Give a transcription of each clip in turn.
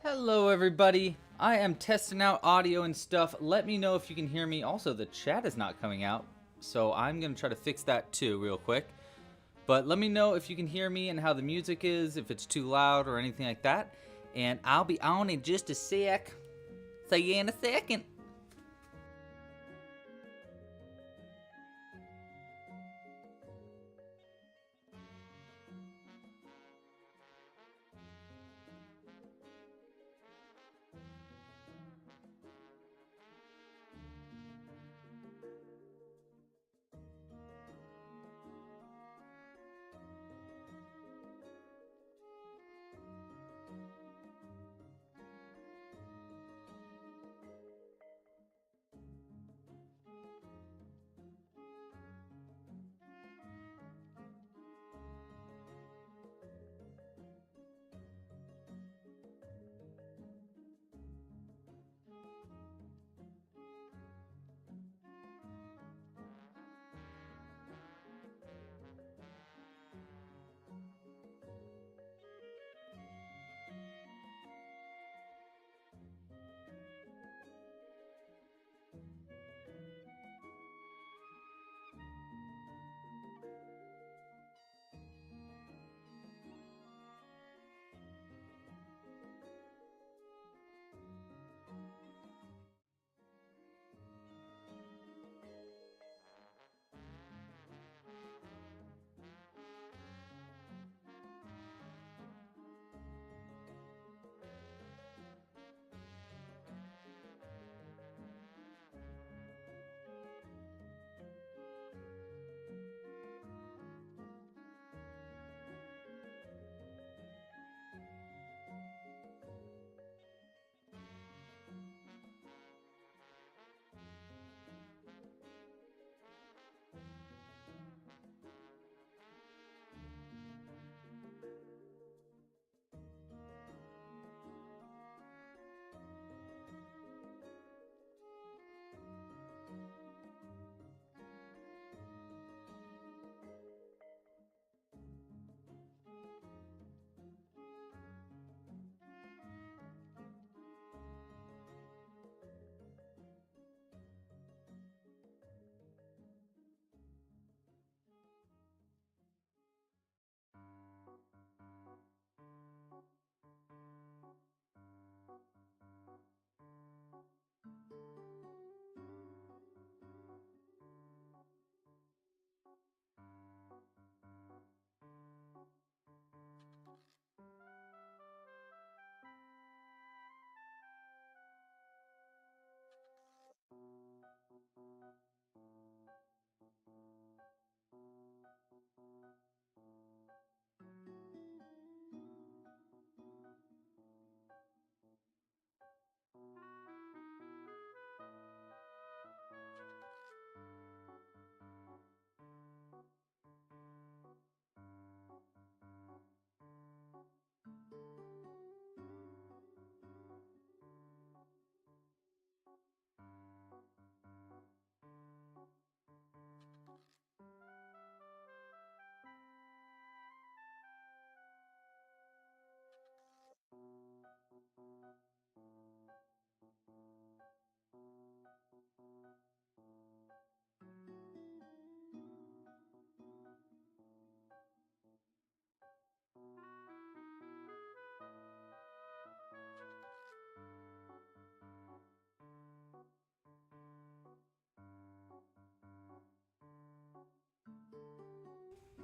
Hello everybody, I am testing out audio and stuff. Let me know if you can hear me. Also, the chat is not coming out, so I'm gonna try to fix that too real quick. But let me know if you can hear me and how the music is, if it's too loud or anything like that. And I'll be on in just a sec. See you in a second.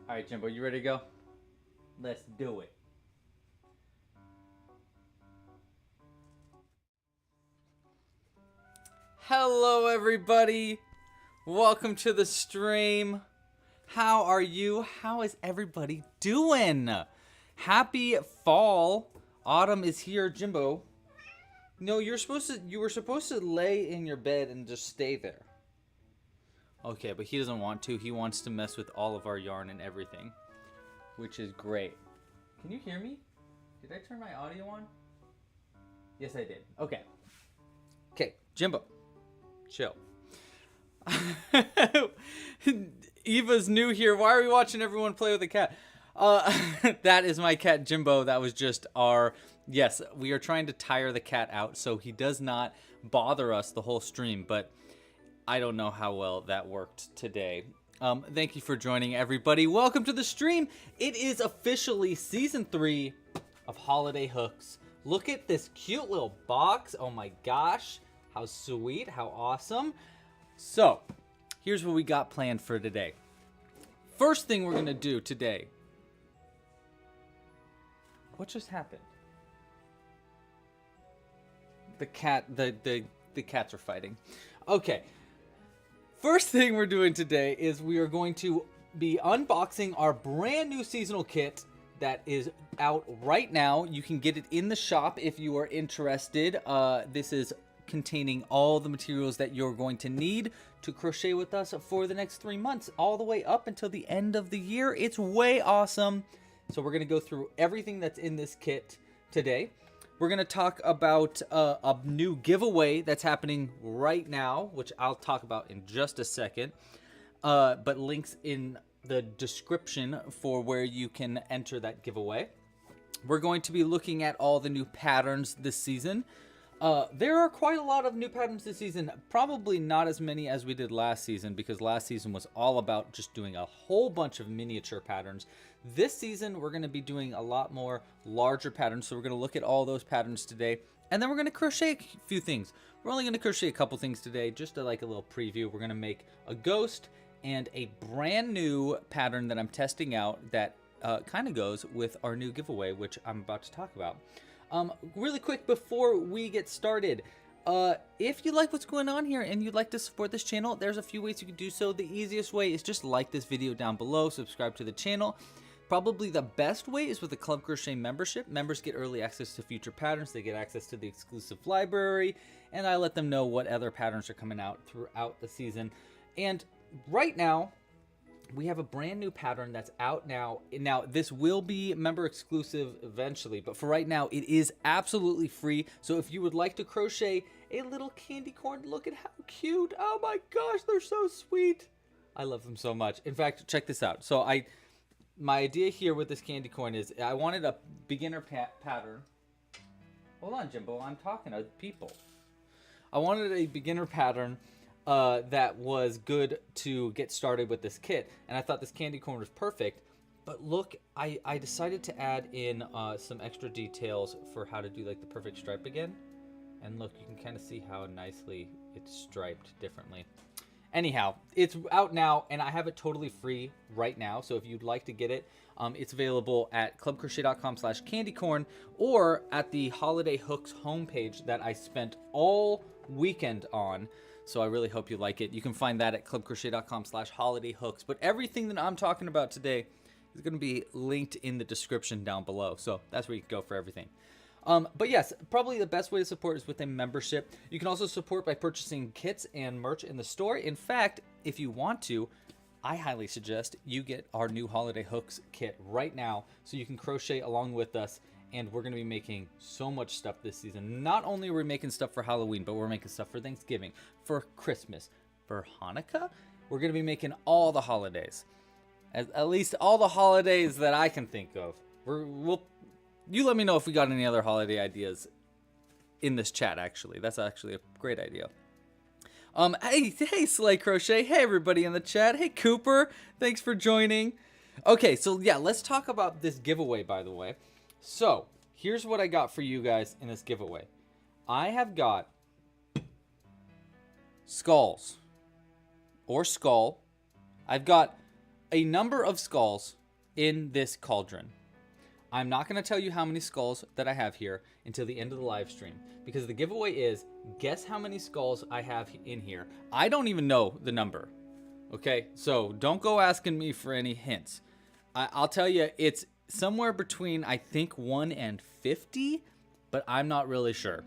All right, Jimbo, you ready to go? Let's do it. Hello, everybody. Welcome to the stream. How are you? How is everybody doing? Happy fall. Autumn is here, Jimbo. No, you were supposed to lay in your bed and just stay there. Okay, but he doesn't want to. He wants to mess with all of our yarn and everything, which is great. Can you hear me? Did I turn my audio on? Yes, I did. Okay. Okay, Jimbo, chill. Eva's new here. Why are we watching everyone play with a cat? That is my cat Jimbo. That was just our, yes, we are trying to tire the cat out so he does not bother us the whole stream, but I don't know how well that worked today. Thank you for joining, everybody. Welcome to the stream. It is officially season 3 of Holiday Hooks. Look at this cute little box. Oh my gosh, how sweet, how awesome. So, here's what we got planned for today. First thing we're gonna do today. What just happened? The cats are fighting. Okay. First thing we're doing today is we are going to be unboxing our brand new seasonal kit that is out right now. You can get it in the shop if you are interested. This is containing all the materials that you're going to need to crochet with us for the next 3 months, all the way up until the end of the year. It's way awesome. So we're going to go through everything that's in this kit today. We're going to talk about a new giveaway that's happening right now, which I'll talk about in just a second. But links in the description for where you can enter that giveaway. We're going to be looking at all the new patterns this season. There are quite a lot of new patterns this season. Probably not as many as we did last season, because last season was all about just doing a whole bunch of miniature patterns. This season, we're going to be doing a lot more larger patterns, so we're going to look at all those patterns today, and then we're going to crochet a few things. We're only going to crochet a couple things today, just to like a little preview. We're going to make a ghost and a brand new pattern that I'm testing out that kind of goes with our new giveaway, which I'm about to talk about. Really quick before we get started, if you like what's going on here and you'd like to support this channel, there's a few ways you can do so. The easiest way is just like this video down below, subscribe to the channel. Probably the best way is with the Club Crochet membership. Members get early access to future patterns, they get access to the exclusive library, and I let them know what other patterns are coming out throughout the season. And right now, we have a brand new pattern that's out now. Now, this will be member exclusive eventually, but for right now, it is absolutely free. So if you would like to crochet a little candy corn, look at how cute. Oh my gosh, they're so sweet. I love them so much. In fact, check this out. So my idea here with this candy corn is I wanted a beginner pattern. Hold on, Jimbo, I'm talking to people. I wanted a beginner pattern that was good to get started with this kit, and I thought this candy corn was perfect. But look, I decided to add in some extra details for how to do like the perfect stripe again. And look, you can kind of see how nicely it's striped differently. Anyhow, it's out now, and I have it totally free right now. So if you'd like to get it, it's available at clubcrochet.com/candycorn or at the Holiday Hooks homepage that I spent all weekend on. So I really hope you like it. You can find that at clubcrochet.com/holidayhooks. But everything that I'm talking about today is going to be linked in the description down below. So that's where you can go for everything. But yes, probably the best way to support is with a membership. You can also support by purchasing kits and merch in the store. In fact, if you want to, I highly suggest you get our new Holiday Hooks kit right now so you can crochet along with us. And we're going to be making so much stuff this season. Not only are we making stuff for Halloween, but we're making stuff for Thanksgiving, for Christmas, for Hanukkah. We're going to be making all the holidays. At least all the holidays that I can think of. You let me know if we got any other holiday ideas in this chat, actually. That's actually a great idea. Hey, Slay Crochet. Hey, everybody in the chat. Hey, Cooper. Thanks for joining. Okay, so yeah, let's talk about this giveaway, by the way. So, here's what I got for you guys in this giveaway. I have got skulls, or skull. I've got a number of skulls in this cauldron. I'm not going to tell you how many skulls that I have here until the end of the live stream, because the giveaway is, guess how many skulls I have in here. I don't even know the number, okay? So don't go asking me for any hints. I'll tell you, it's somewhere between, I think, 1 and 50, but I'm not really sure.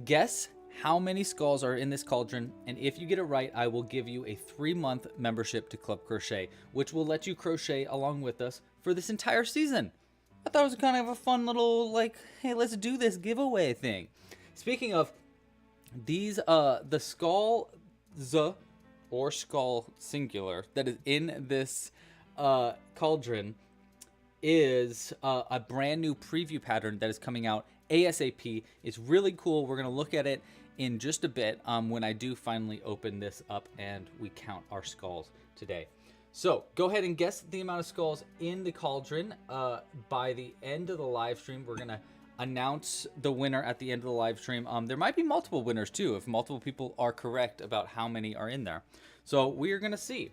Guess how many skulls are in this cauldron, and if you get it right, I will give you a 3-month membership to Club Crochet, which will let you crochet along with us for this entire season. I thought it was kind of a fun little, like, hey, let's do this giveaway thing. Speaking of these, the skulls, or skull singular, that is in this cauldron, is a brand new preview pattern that is coming out ASAP. It's really cool. We're going to look at it in just a bit when I do finally open this up and we count our skulls today. So go ahead and guess the amount of skulls in the cauldron. By the end of the live stream, we're going to announce the winner at the end of the live stream. There might be multiple winners too if multiple people are correct about how many are in there. So we're going to see.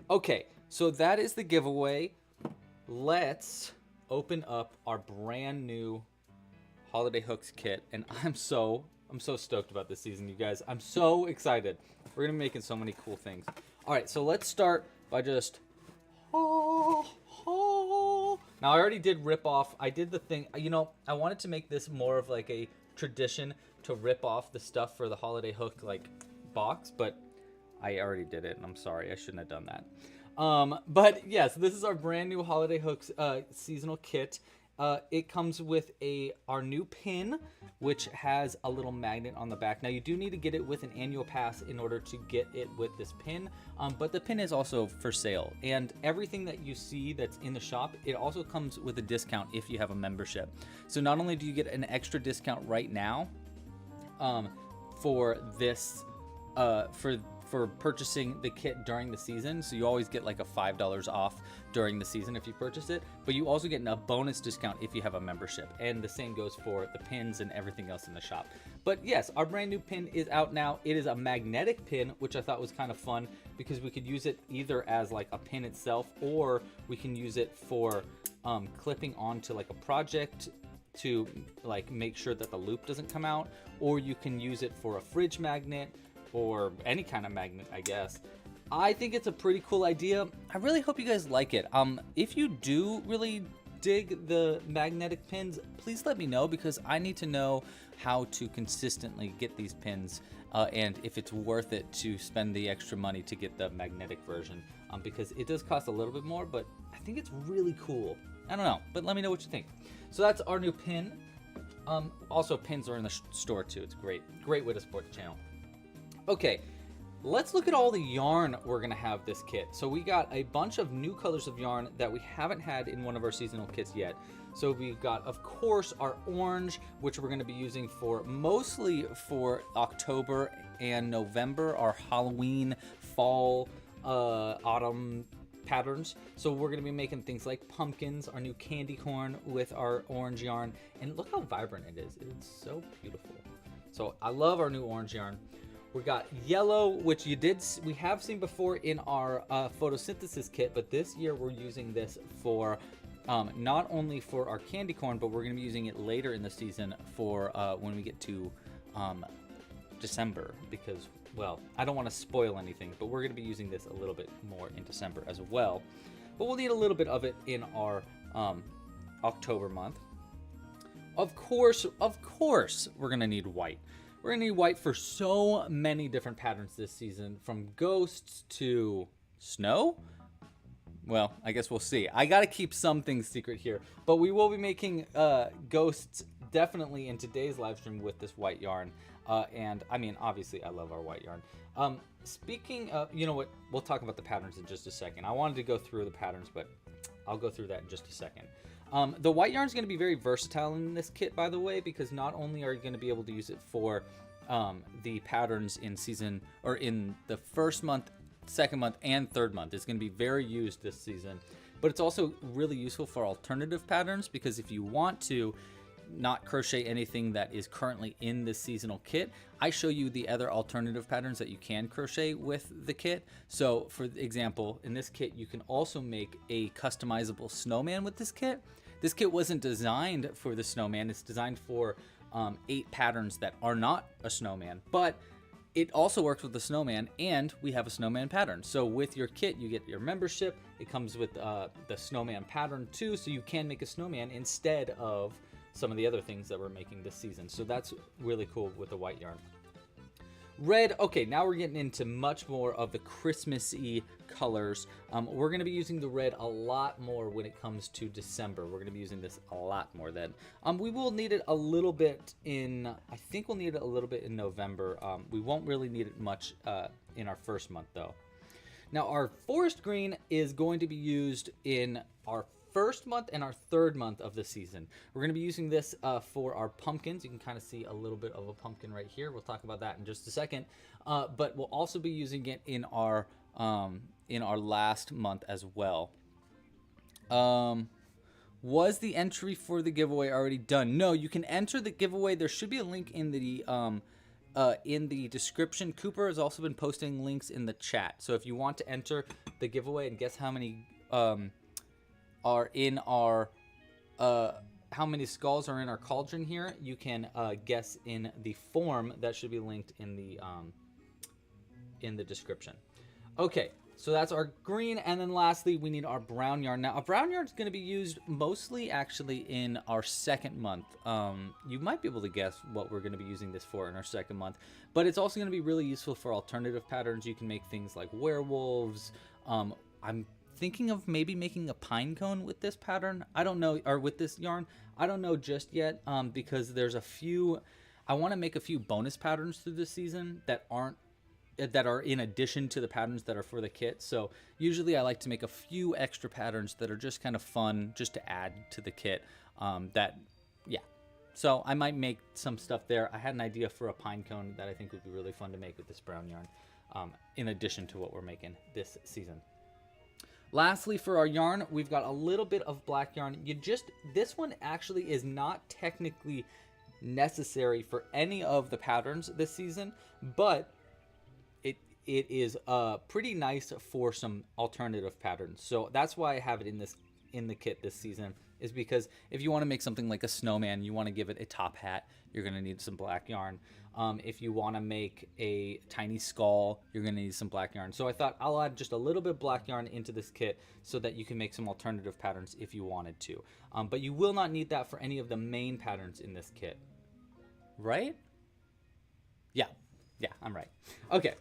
Okay, so that is the giveaway. Let's open up our brand new holiday hooks kit, and I'm so stoked about this season, you guys. I'm so excited. We're gonna be making so many cool things. All right, so let's start by just now. I already did rip off. I did the thing, you know, I wanted to make this more of like a tradition to rip off the stuff for the holiday hook like box, but I already did it, and I'm sorry, I shouldn't have done that. But yes, this is our brand new holiday hooks seasonal kit. It comes with our new pin, which has a little magnet on the back. Now you do need to get it with an annual pass in order to get it with this pin, but the pin is also for sale, and everything that you see that's in the shop, it also comes with a discount if you have a membership. So not only do you get an extra discount right now for this for purchasing the kit during the season, so you always get like a $5 off during the season if you purchase it, but you also get a bonus discount if you have a membership, and the same goes for the pins and everything else in the shop. But yes, our brand new pin is out now. It is a magnetic pin, which I thought was kind of fun because we could use it either as like a pin itself, or we can use it for clipping onto like a project to like make sure that the loop doesn't come out, or you can use it for a fridge magnet or any kind of magnet, I guess. I think it's a pretty cool idea. I really hope you guys like it. If you do really dig the magnetic pins, please let me know, because I need to know how to consistently get these pins and if it's worth it to spend the extra money to get the magnetic version, because it does cost a little bit more, but I think it's really cool. I don't know, but let me know what you think. So that's our new pin. Also, pins are in the store too. It's great way to support the channel. Okay, let's look at all the yarn we're gonna have this kit. So we got a bunch of new colors of yarn that we haven't had in one of our seasonal kits yet. So we've got, of course, our orange, which we're gonna be using for mostly for October and November, our Halloween, fall, autumn patterns. So we're gonna be making things like pumpkins, our new candy corn with our orange yarn, and look how vibrant it is. It's so beautiful. So I love our new orange yarn. We got yellow, which we have seen before in our photosynthesis kit, but this year we're using this for not only for our candy corn, but we're going to be using it later in the season for when we get to December, because, well, I don't want to spoil anything, but we're going to be using this a little bit more in December as well. But we'll need a little bit of it in our October month. Of course, we're going to need white. We're gonna need white for so many different patterns this season, from ghosts to snow. Well, I guess we'll see. I gotta keep some things secret here, but we will be making ghosts definitely in today's live stream with this white yarn. And I mean, obviously I love our white yarn. Speaking of, you know what, we'll talk about the patterns in just a second. I wanted to go through the patterns, but I'll go through that in just a second. The white yarn is going to be very versatile in this kit, by the way, because not only are you going to be able to use it for the patterns in season, or in the first month, second month, and third month. It's going to be very used this season, but it's also really useful for alternative patterns, because if you want to not crochet anything that is currently in the seasonal kit, I show you the other alternative patterns that you can crochet with the kit. So for example, in this kit, you can also make a customizable snowman with this kit. This kit wasn't designed for the snowman. It's designed for 8 patterns that are not a snowman, but it also works with the snowman, and we have a snowman pattern. So with your kit, you get your membership. It comes with the snowman pattern too, so you can make a snowman instead of some of the other things that we're making this season. So that's really cool with the white yarn. Red, okay, now we're getting into much more of the Christmassy colors. We're going to be using the red a lot more when it comes to December. We're going to be using this a lot more then. We will need it a little bit in, I think we'll need it a little bit in November. We won't really need it much in our first month though. Now our forest green is going to be used in our first month and our third month of the season. We're going to be using this for our pumpkins. You can kind of see a little bit of a pumpkin right here. We'll talk about that in just a second. But we'll also be using it in our last month as well. Was the entry for the giveaway already done? No, you can enter the giveaway. There should be a link in the description. Cooper has also been posting links in the chat. So if you want to enter the giveaway and guess how many are in our how many skulls are in our cauldron here, you can guess in the form that should be linked in the description. Okay, so that's our green, and then lastly we need our brown yarn. Now, a brown yarn is going to be used mostly actually in our second month. You might be able to guess what we're going to be using this for in our second month, but it's also going to be really useful for alternative patterns. You can make things like werewolves. I'm thinking of maybe making a pine cone with this pattern. I don't know, or with this yarn. I don't know just yet, because there's a few. I want to make a few bonus patterns through this season that are in addition to the patterns that are for the kit. So usually I like to make a few extra patterns that are just kind of fun, just to add to the kit. So I might make some stuff there. I had an idea for a pine cone that I think would be really fun to make with this brown yarn, in addition to what we're making this season. Lastly, for our yarn, we've got a little bit of black yarn. This one actually is not technically necessary for any of the patterns this season, but it is pretty nice for some alternative patterns. So that's why I have it in the kit this season, is because if you want to make something like a snowman, you want to give it a top hat, you're going to need some black yarn. If you want to make a tiny skull, you're going to need some black yarn. So I thought I'll add just a little bit of black yarn into this kit so that you can make some alternative patterns if you wanted to. But you will not need that for any of the main patterns in this kit. Right? Yeah, I'm right. Okay.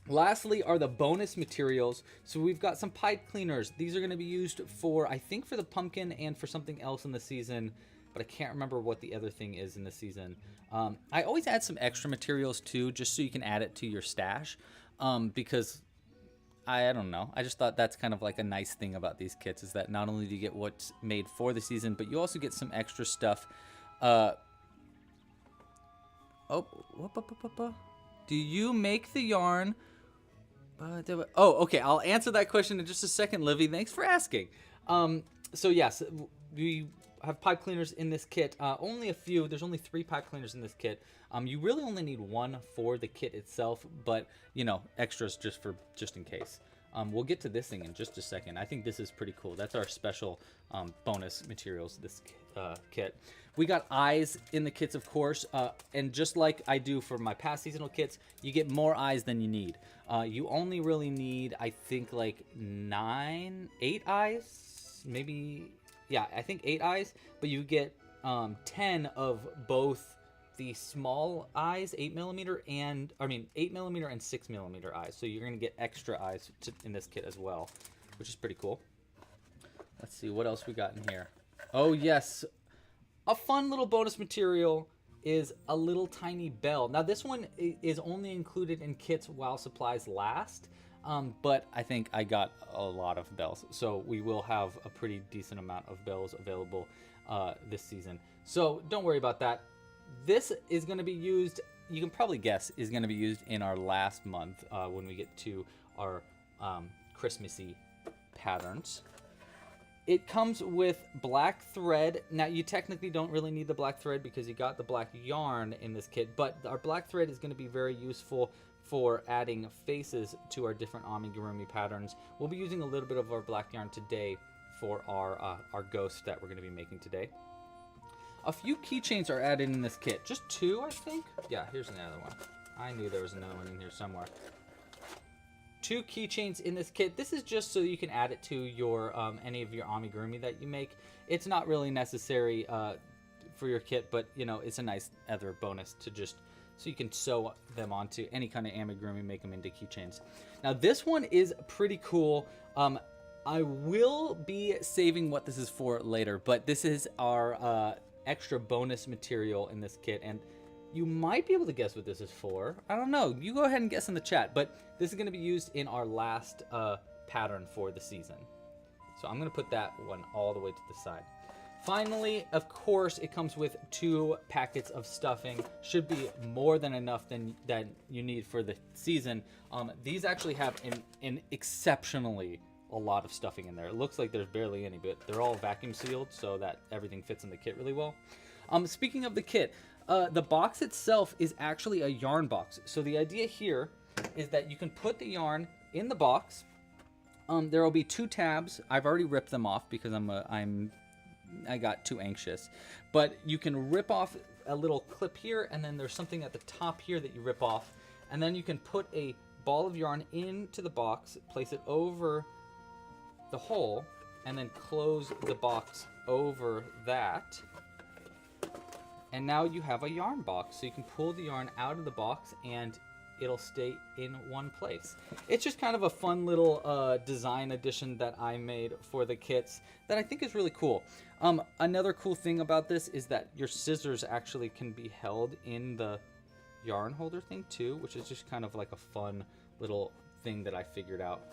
Lastly are the bonus materials. So we've got some pipe cleaners. These are going to be used for, I think, for the pumpkin and for something else in the season, but I can't remember what the other thing is in the season. I always add some extra materials too, just so you can add it to your stash, because I don't know. I just thought that's kind of like a nice thing about these kits, is that not only do you get what's made for the season, but you also get some extra stuff. Do you make the yarn? Oh, okay. I'll answer that question in just a second, Livy. Thanks for asking. So yes, we have pipe cleaners in this kit. Only a few. There's only 3 pipe cleaners in this kit. You really only need 1 for the kit itself, but extras just in case. We'll get to this thing in just a second. I think this is pretty cool. That's our special bonus materials, this kit. We got eyes in the kits, of course, and just like I do for my past seasonal kits, you get more eyes than you need. You only really need, I think, like 8 eyes, maybe. Yeah, I think 8 eyes, but you get 10 of both the small eyes, 8mm and 6mm eyes. So you're gonna get extra eyes in this kit as well, which is pretty cool. Let's see what else we got in here. Oh yes, a fun little bonus material is a little tiny bell. Now this one is only included in kits while supplies last, but I think I got a lot of bells, so we will have a pretty decent amount of bells available this season. So don't worry about that. This is going to be used, you can probably guess, is going to be used in our last month when we get to our Christmassy patterns. It comes with black thread. Now, you technically don't really need the black thread because you got the black yarn in this kit, but our black thread is going to be very useful for adding faces to our different amigurumi patterns. We'll be using a little bit of our black yarn today for our ghost that we're going to be making today. A few keychains are added in this kit. Just 2, I think. Yeah, here's another one. I knew there was another one in here somewhere. 2 keychains in this kit. This is just so you can add it to your any of your amigurumi that you make. It's not really necessary for your kit, but it's a nice other bonus to just so you can sew them onto any kind of amigurumi, make them into keychains. Now this one is pretty cool. I will be saving what this is for later, but this is our extra bonus material in this kit, and you might be able to guess what this is for. I don't know. You go ahead and guess in the chat, but this is going to be used in our last pattern for the season. So I'm gonna put that one all the way to the side. Finally, of course, it comes with 2 packets of stuffing. Should be more than enough that you need for the season. These actually have an exceptionally a lot of stuffing in there. It looks like there's barely any, but they're all vacuum sealed so that everything fits in the kit really well. Speaking of the kit, the box itself is actually a yarn box. So the idea here is that you can put the yarn in the box. There will be 2 tabs. I've already ripped them off because I got too anxious. But you can rip off a little clip here, and then there's something at the top here that you rip off. And then you can put a ball of yarn into the box, place it over the hole, and then close the box over that. And now you have a yarn box. So you can pull the yarn out of the box and it'll stay in one place. It's just kind of a fun little design addition that I made for the kits that I think is really cool. Another cool thing about this is that your scissors actually can be held in the yarn holder thing too, which is just kind of like a fun little thing that I figured out.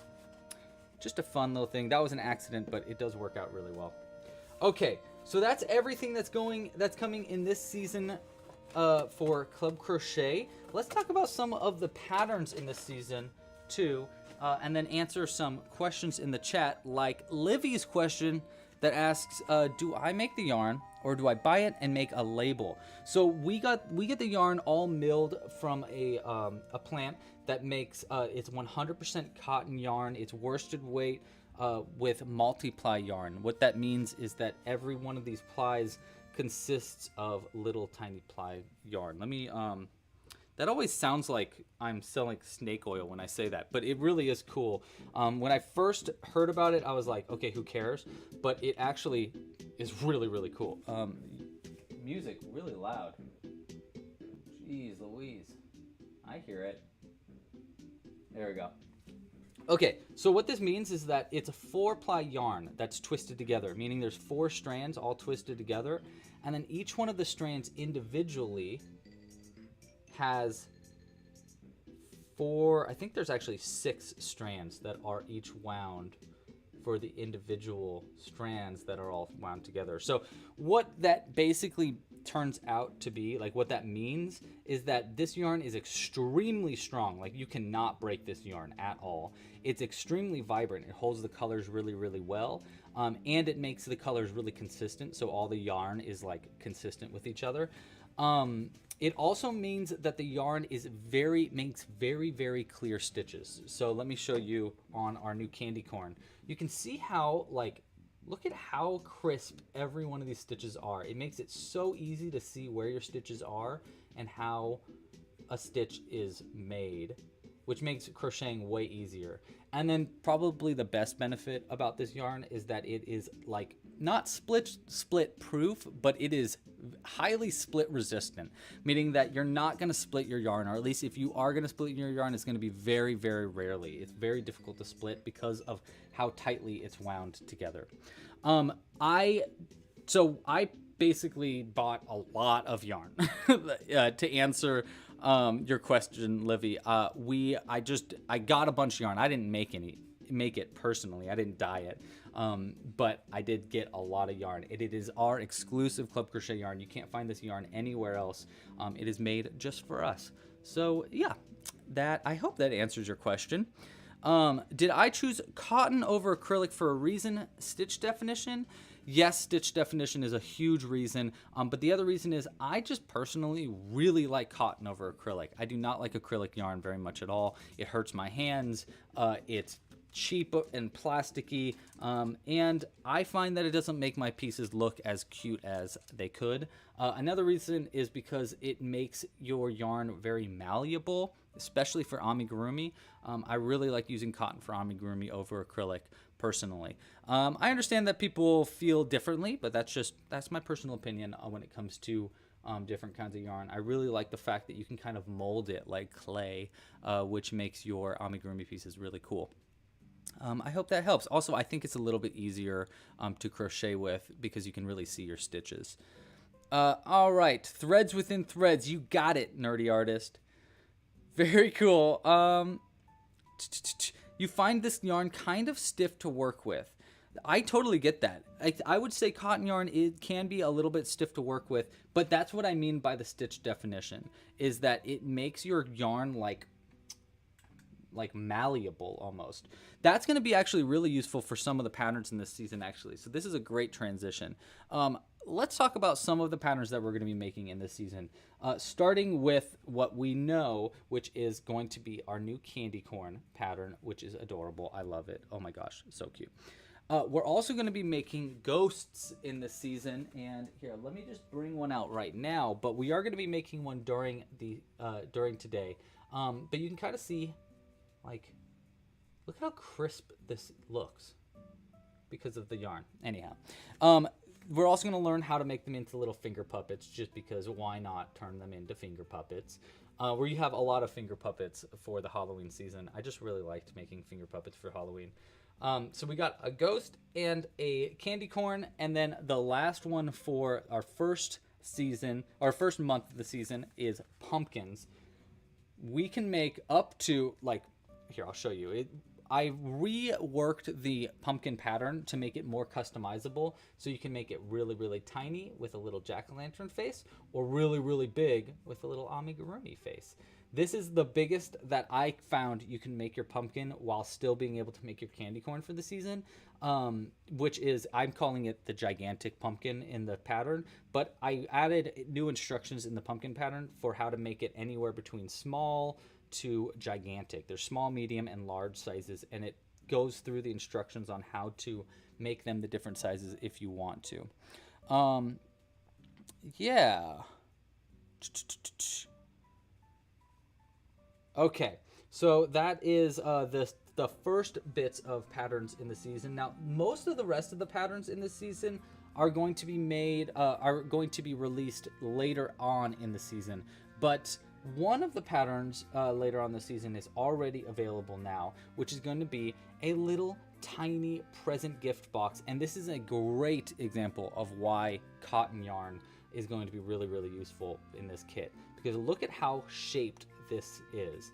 Just a fun little thing. That was an accident, but it does work out really well. Okay, so that's everything that's coming in this season for Club Crochet. Let's talk about some of the patterns in this season too, and then answer some questions in the chat, like Livy's question that asks, do I make the yarn or do I buy it and make a label? So we get the yarn all milled from a plant that makes it's 100% cotton yarn. It's worsted weight with multi-ply yarn. What that means is that every one of these plies consists of little tiny ply yarn. Let me that always sounds like I'm selling snake oil when I say that, but it really is cool. When I first heard about it, I was like, okay, who cares? But it actually is really, really cool. Music really loud. Jeez Louise. I hear it. There we go. Okay, so what this means is that it's a 4-ply yarn that's twisted together, meaning there's 4 strands all twisted together, and then each one of the strands individually has 4, I think there's actually 6 strands that are each wound for the individual strands that are all wound together. So what that basically turns out to be, like what that means, is that this yarn is extremely strong. Like you cannot break this yarn at all. It's extremely vibrant. It holds the colors really, really well. And it makes the colors really consistent. So all the yarn is like consistent with each other. It also means that the yarn makes very, very clear stitches. So let me show you on our new candy corn. You can see how, like, look at how crisp every one of these stitches are. It makes it so easy to see where your stitches are and how a stitch is made, which makes crocheting way easier. And then probably the best benefit about this yarn is that it is like not split proof, but it is highly split resistant, meaning that you're not going to split your yarn, or at least if you are going to split your yarn, it's going to be very, very rarely. It's very difficult to split because of how tightly it's wound together. I basically bought a lot of yarn to answer your question, Livy. I got a bunch of yarn. I didn't make it personally. I didn't dye it. But I did get a lot of yarn. It is our exclusive Club Crochet yarn. You can't find this yarn anywhere else. It is made just for us. So yeah, I hope that answers your question. Did I choose cotton over acrylic for a reason? Stitch definition? Yes, stitch definition is a huge reason. But the other reason is I just personally really like cotton over acrylic. I do not like acrylic yarn very much at all. It hurts my hands. It's cheap and plasticky, and I find that it doesn't make my pieces look as cute as they could. Another reason is because it makes your yarn very malleable, especially for amigurumi. I really like using cotton for amigurumi over acrylic personally. I understand that people feel differently, but that's my personal opinion when it comes to different kinds of yarn. I really like the fact that you can kind of mold it like clay, which makes your amigurumi pieces really cool. I hope that helps. Also, I think it's a little bit easier to crochet with because you can really see your stitches. All right, threads within threads. You got it, nerdy artist. Very cool. You find this yarn kind of stiff to work with. I totally get that. I would say cotton yarn, it can be a little bit stiff to work with, but that's what I mean by the stitch definition, is that it makes your yarn like malleable almost. That's going to be actually really useful for some of the patterns in this season actually. So this is a great transition. Let's talk about some of the patterns that we're going to be making in this season. Starting with what we know, which is going to be our new candy corn pattern, which is adorable. I love it. Oh my gosh, so cute. We're also going to be making ghosts in this season, and here, let me just bring one out right now, but we are going to be making one during today. But you can kind of see, like, look how crisp this looks because of the yarn. Anyhow, we're also going to learn how to make them into little finger puppets, just because why not turn them into finger puppets? Where you have a lot of finger puppets for the Halloween season. I just really liked making finger puppets for Halloween. So we got a ghost and a candy corn, and then the last one for our first season, our first month of the season, is pumpkins. We can make up to, like, here, I'll show you. I reworked the pumpkin pattern to make it more customizable, so you can make it really, really tiny with a little jack-o'-lantern face, or really, really big with a little amigurumi face. This is the biggest that I found you can make your pumpkin while still being able to make your candy corn for the season, which is, I'm calling it the gigantic pumpkin in the pattern, but I added new instructions in the pumpkin pattern for how to make it anywhere between small to gigantic. There's small, medium, and large sizes, and it goes through the instructions on how to make them the different sizes if you want to. Yeah. Okay, so that is the first bits of patterns in the season. Now, most of the rest of the patterns in the season are going to be released later on in the season, but one of the patterns later on the season is already available now, which is going to be a little tiny present gift box, and this is a great example of why cotton yarn is going to be really, really useful in this kit, because look at how shaped this is.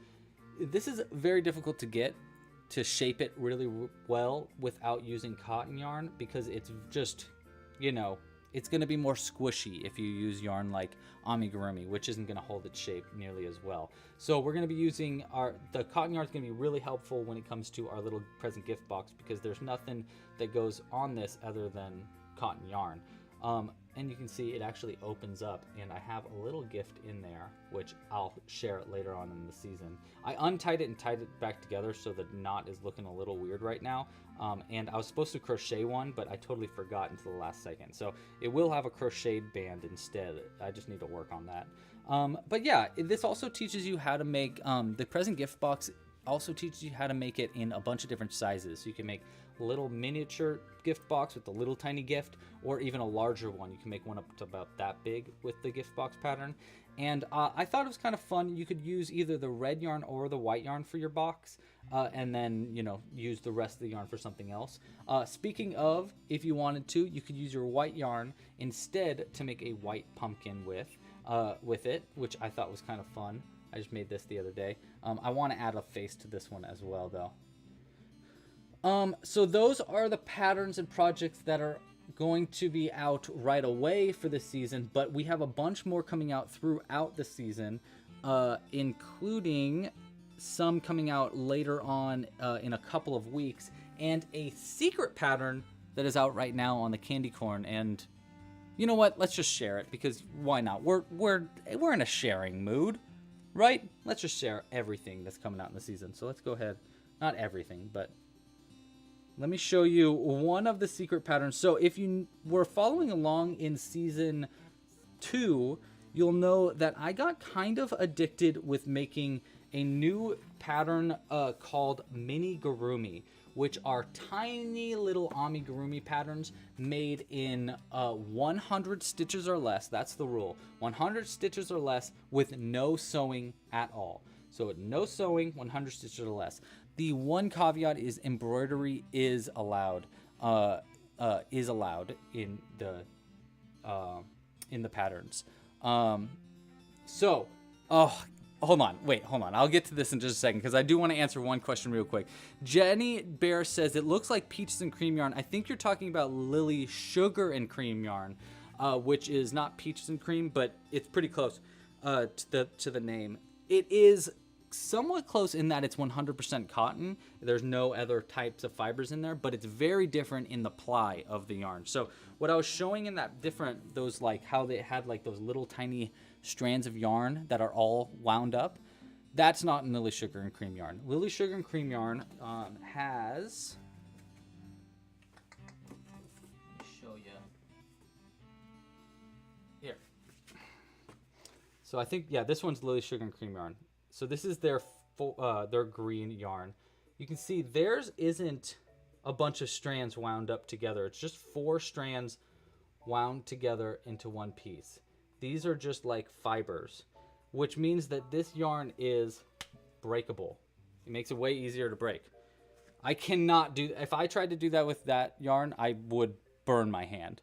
This is very difficult to get to shape it really well without using cotton yarn, because it's just, you know, it's going to be more squishy if you use yarn like amigurumi, which isn't going to hold its shape nearly as well. So we're going to be using the cotton yarn is going to be really helpful when it comes to our little present gift box, because there's nothing that goes on this other than cotton yarn. And you can see it actually opens up, and I have a little gift in there, which I'll share it later on in the season. I untied it and tied it back together, so the knot is looking a little weird right now. And I was supposed to crochet one, but I totally forgot until the last second. So it will have a crocheted band instead. I just need to work on that. But yeah, this also teaches you how to make, the present gift box also teaches you how to make it in a bunch of different sizes. So you can make a little miniature gift box with a little tiny gift, or even a larger one. You can make one up to about that big with the gift box pattern. And I thought it was kind of fun. You could use either the red yarn or the white yarn for your box, and then, you know, use the rest of the yarn for something else. Speaking of, if you wanted to, you could use your white yarn instead to make a white pumpkin with it, which I thought was kind of fun. I just made this the other day. I want to add a face to this one as well, though. So those are the patterns and projects that are going to be out right away for the season, but we have a bunch more coming out throughout the season, including some coming out later on in a couple of weeks, and a secret pattern that is out right now on the candy corn. And you know what? Let's just share it, because why not? We're in a sharing mood, right? Let's just share everything that's coming out in the season. So let's go ahead. Not everything, but let me show you one of the secret patterns. So if you were following along in season 2, you'll know that I got kind of addicted with making a new pattern called Mini-gomi, which are tiny little amigurumi patterns made in 100 stitches or less. That's the rule. 100 stitches or less with no sewing at all. So no sewing, 100 stitches or less. The one caveat is embroidery is allowed in the patterns. hold on. Wait, hold on. I'll get to this in just a second because I do want to answer one question real quick. Jenny Bear says, it looks like peaches and cream yarn. I think you're talking about Lily Sugar and Cream yarn, which is not peaches and cream, but it's pretty close to the name. It is somewhat close in that it's 100% cotton. There's no other types of fibers in there, but it's very different in the ply of the yarn. So what I was showing in that different, those like how they had like those little tiny strands of yarn that are all wound up, that's not in Lily Sugar and Cream yarn. Lily Sugar and Cream yarn has, let me show you here. So I think, yeah, this one's Lily Sugar and Cream yarn. So this is their green yarn. You can see theirs isn't a bunch of strands wound up together. It's just 4 strands wound together into one piece. These are just like fibers, which means that this yarn is breakable. It makes it way easier to break. I cannot do, if I tried to do that with that yarn, I would burn my hand.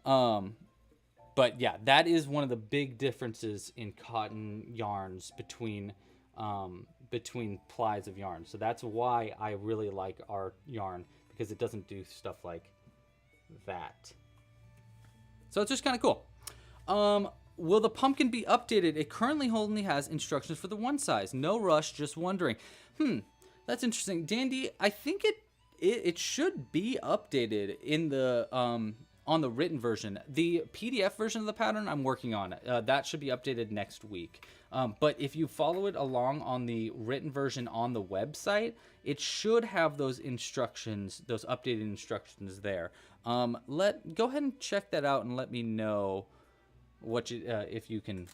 But yeah, that is one of the big differences in cotton yarns between plies of yarn. So that's why I really like our yarn, because it doesn't do stuff like that. So it's just kind of cool. Will the pumpkin be updated? It currently only has instructions for the one size. No rush, just wondering. That's interesting. Dandy, I think it should be updated in the on the written version. The PDF version of the pattern I'm working on. That should be updated next week. But if you follow it along on the written version on the website, it should have those instructions, those updated instructions there. Go ahead and check that out and let me know what you, if you can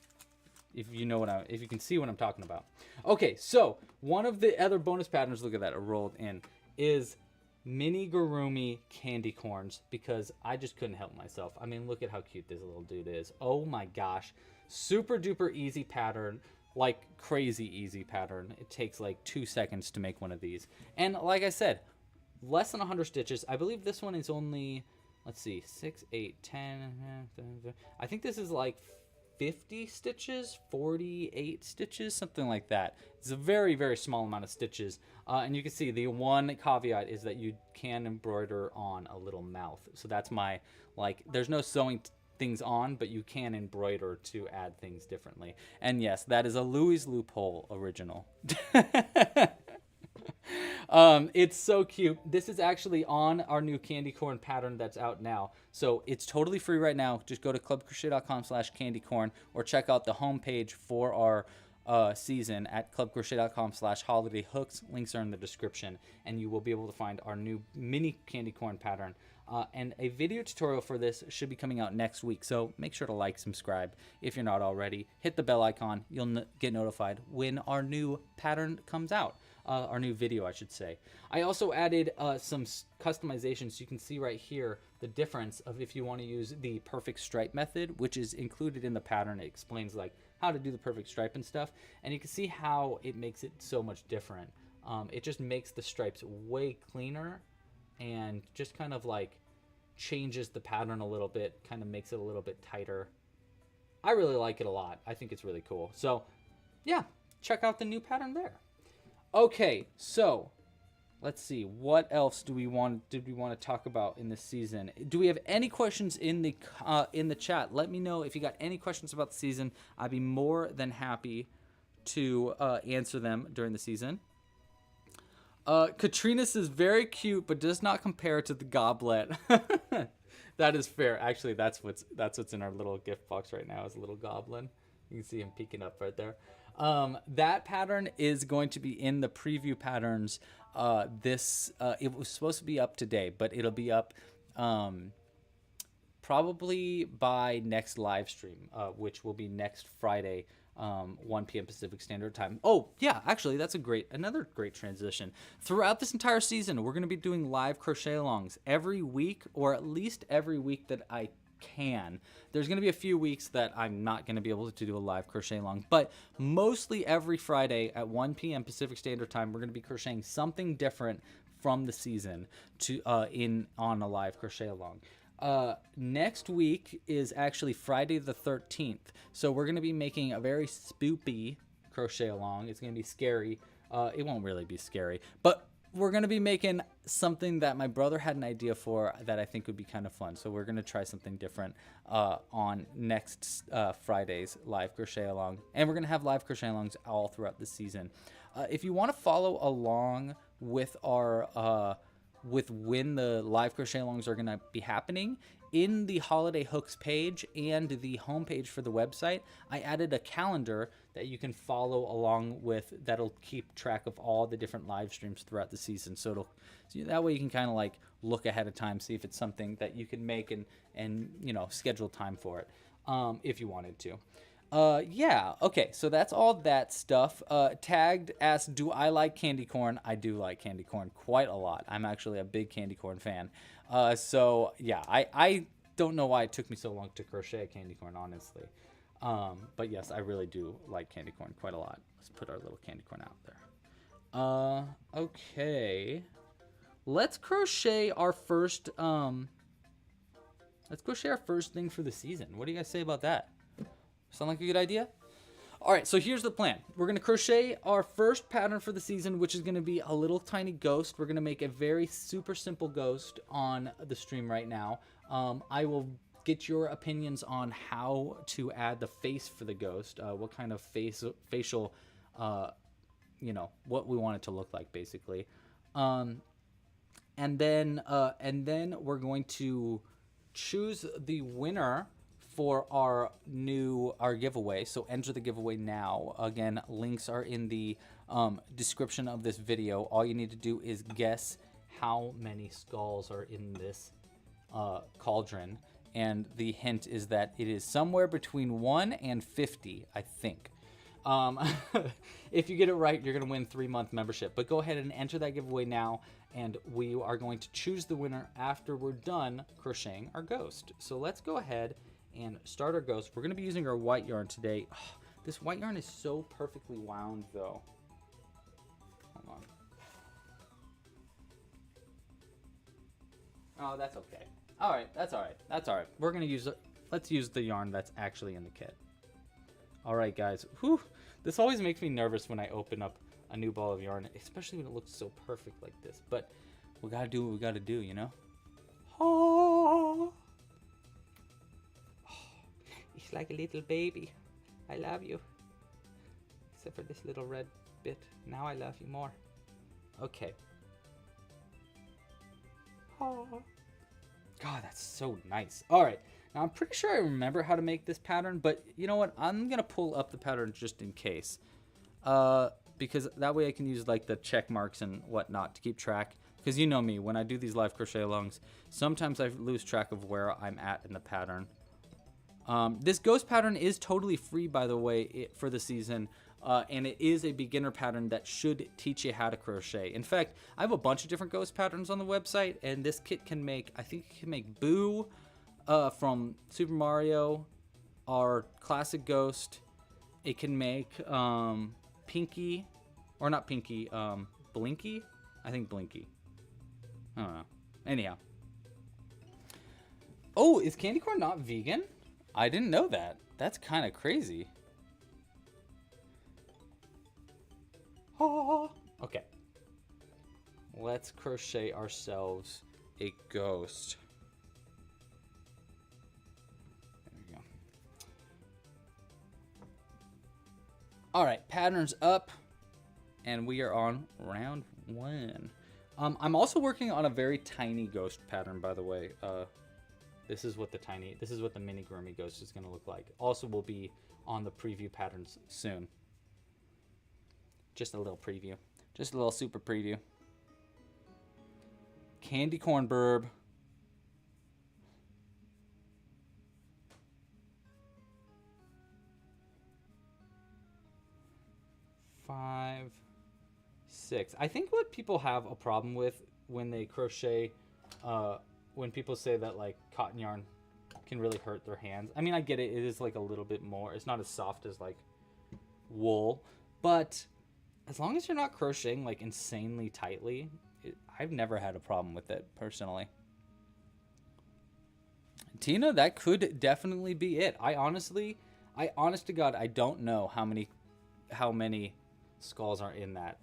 see what I'm talking about. Okay, so one of the other bonus patterns, look at that, it rolled in, is Mini-gomi candy corns, because I just couldn't help myself. I mean, look at how cute this little dude is. Oh my gosh. Super duper easy pattern, like crazy easy pattern. It takes like 2 seconds to make one of these. And like I said, less than 100 stitches. I believe this one is only, let's see, 6, 8, 10. I think this is like 50 stitches, 48 stitches, something like that. It's a very, very small amount of stitches. And you can see the one caveat is that you can embroider on a little mouth. So that's my, like, there's no sewing things on, but you can embroider to add things differently. And yes, that is a Louie's Loophole original. It's so cute. This is actually on our new candy corn pattern that's out now. So it's totally free right now. Just go to clubcrochet.com/candycorn or check out the homepage for our season at clubcrochet.com/holiday-hooks. Links are in the description, and you will be able to find our new mini candy corn pattern. And a video tutorial for this should be coming out next week. So make sure to like, subscribe if you're not already. Hit the bell icon. You'll get notified when our new pattern comes out. Our new video, I should say. I also added some customizations. You can see right here the difference of if you want to use the perfect stripe method, which is included in the pattern. It explains like how to do the perfect stripe and stuff. And you can see how it makes it so much different. It just makes the stripes way cleaner and just kind of like changes the pattern a little bit, kind of makes it a little bit tighter. I really like it a lot. I think it's really cool. So yeah, check out the new pattern there. Okay, so let's see, what else did we want to talk about in this season? Do we have any questions in the chat? Let me know if you got any questions about the season. I'd be more than happy to answer them during the season. Katrina's is very cute, but does not compare to the goblet. That is fair. Actually, that's what's in our little gift box right now, is a little goblin. You can see him peeking up right there. That pattern is going to be in the preview patterns. It was supposed to be up today, but it'll be up probably by next live stream, which will be next Friday. 1 p.m. Pacific Standard Time. Oh, yeah, actually, that's another great transition. Throughout this entire season, we're going to be doing live crochet alongs every week, or at least every week that I can. There's going to be a few weeks that I'm not going to be able to do a live crochet along, but mostly every Friday at 1 p.m. Pacific Standard Time, we're going to be crocheting something different from the season on a live crochet along. Next week is actually Friday the 13th. So we're going to be making a very spoopy crochet along. It's going to be scary. It won't really be scary, but we're going to be making something that my brother had an idea for that I think would be kind of fun. So we're going to try something different on next Friday's live crochet along. And we're going to have live crochet alongs all throughout the season. If you want to follow along with our with when the live crochet alongs are going to be happening, in the holiday hooks page and the homepage for the website, I added a calendar that you can follow along with that'll keep track of all the different live streams throughout the season. So that way you can kind of like look ahead of time, see if it's something that you can make and you know, schedule time for it if you wanted to. Yeah, okay, so that's all that stuff. Tagged asked, do I like candy corn? I do like candy corn quite a lot. I'm actually a big candy corn fan. So yeah, I don't know why it took me so long to crochet candy corn, honestly. But yes, I really do like candy corn quite a lot. Let's put our little candy corn out there. Okay. Let's crochet our first thing for the season. What do you guys say about that? Sound like a good idea? All right, so here's the plan. We're going to crochet our first pattern for the season, which is going to be a little tiny ghost. We're going to make a very super simple ghost on the stream right now. I will get your opinions on how to add the face for the ghost, what kind of facial, you know, what we want it to look like, basically. And then we're going to choose the winner for our giveaway. So enter the giveaway now. Again, links are in the description of this video. All you need to do is guess how many skulls are in this cauldron, and the hint is that it is somewhere between 1 and 50, I think. If you get it right, you're gonna win 3-month membership. But go ahead and enter that giveaway now, and we are going to choose the winner after we're done crocheting our ghost. So let's go ahead and start our ghost. We're going to be using our white yarn today. Oh, this white yarn is so perfectly wound, though. Hold on. Oh, that's okay. All right, that's all right. That's all right. We're going to use it. Let's use the yarn that's actually in the kit. All right, guys. Whew. This always makes me nervous when I open up a new ball of yarn, especially when it looks so perfect like this. But we got to do what we got to do, you know? Oh. It's like a little baby. I love you. Except for this little red bit. Now I love you more. Okay. Oh. God, that's so nice. All right. Now, I'm pretty sure I remember how to make this pattern, but you know what? I'm going to pull up the pattern just in case. Because that way I can use like the check marks and whatnot to keep track. Because you know me, when I do these live crochet alongs, sometimes I lose track of where I'm at in the pattern. This ghost pattern is totally free, by the way, for the season, and it is a beginner pattern that should teach you how to crochet. In fact, I have a bunch of different ghost patterns on the website, and this kit can make, I think it can make Boo from Super Mario, our classic ghost. It can make Pinky, or not Pinky, Blinky? I think Blinky. I don't know. Anyhow. Oh, is candy corn not vegan? I didn't know that. That's kind of crazy. Oh, okay. Let's crochet ourselves a ghost. There we go. All right, patterns up, and we are on round 1. I'm also working on a very tiny ghost pattern, by the way. This is what the Mini-gomi ghost is going to look like. Also will be on the preview patterns soon. Just a little preview. Just a little super preview. Candy corn burb. Five, 6. I think what people have a problem with when they crochet, when people say that like cotton yarn can really hurt their hands. I mean, I get it. It is like a little bit more. It's not as soft as like wool, but as long as you're not crocheting like insanely tightly, I've never had a problem with it personally. Tina, that could definitely be it. I honest to God, I don't know how many how many skulls are in that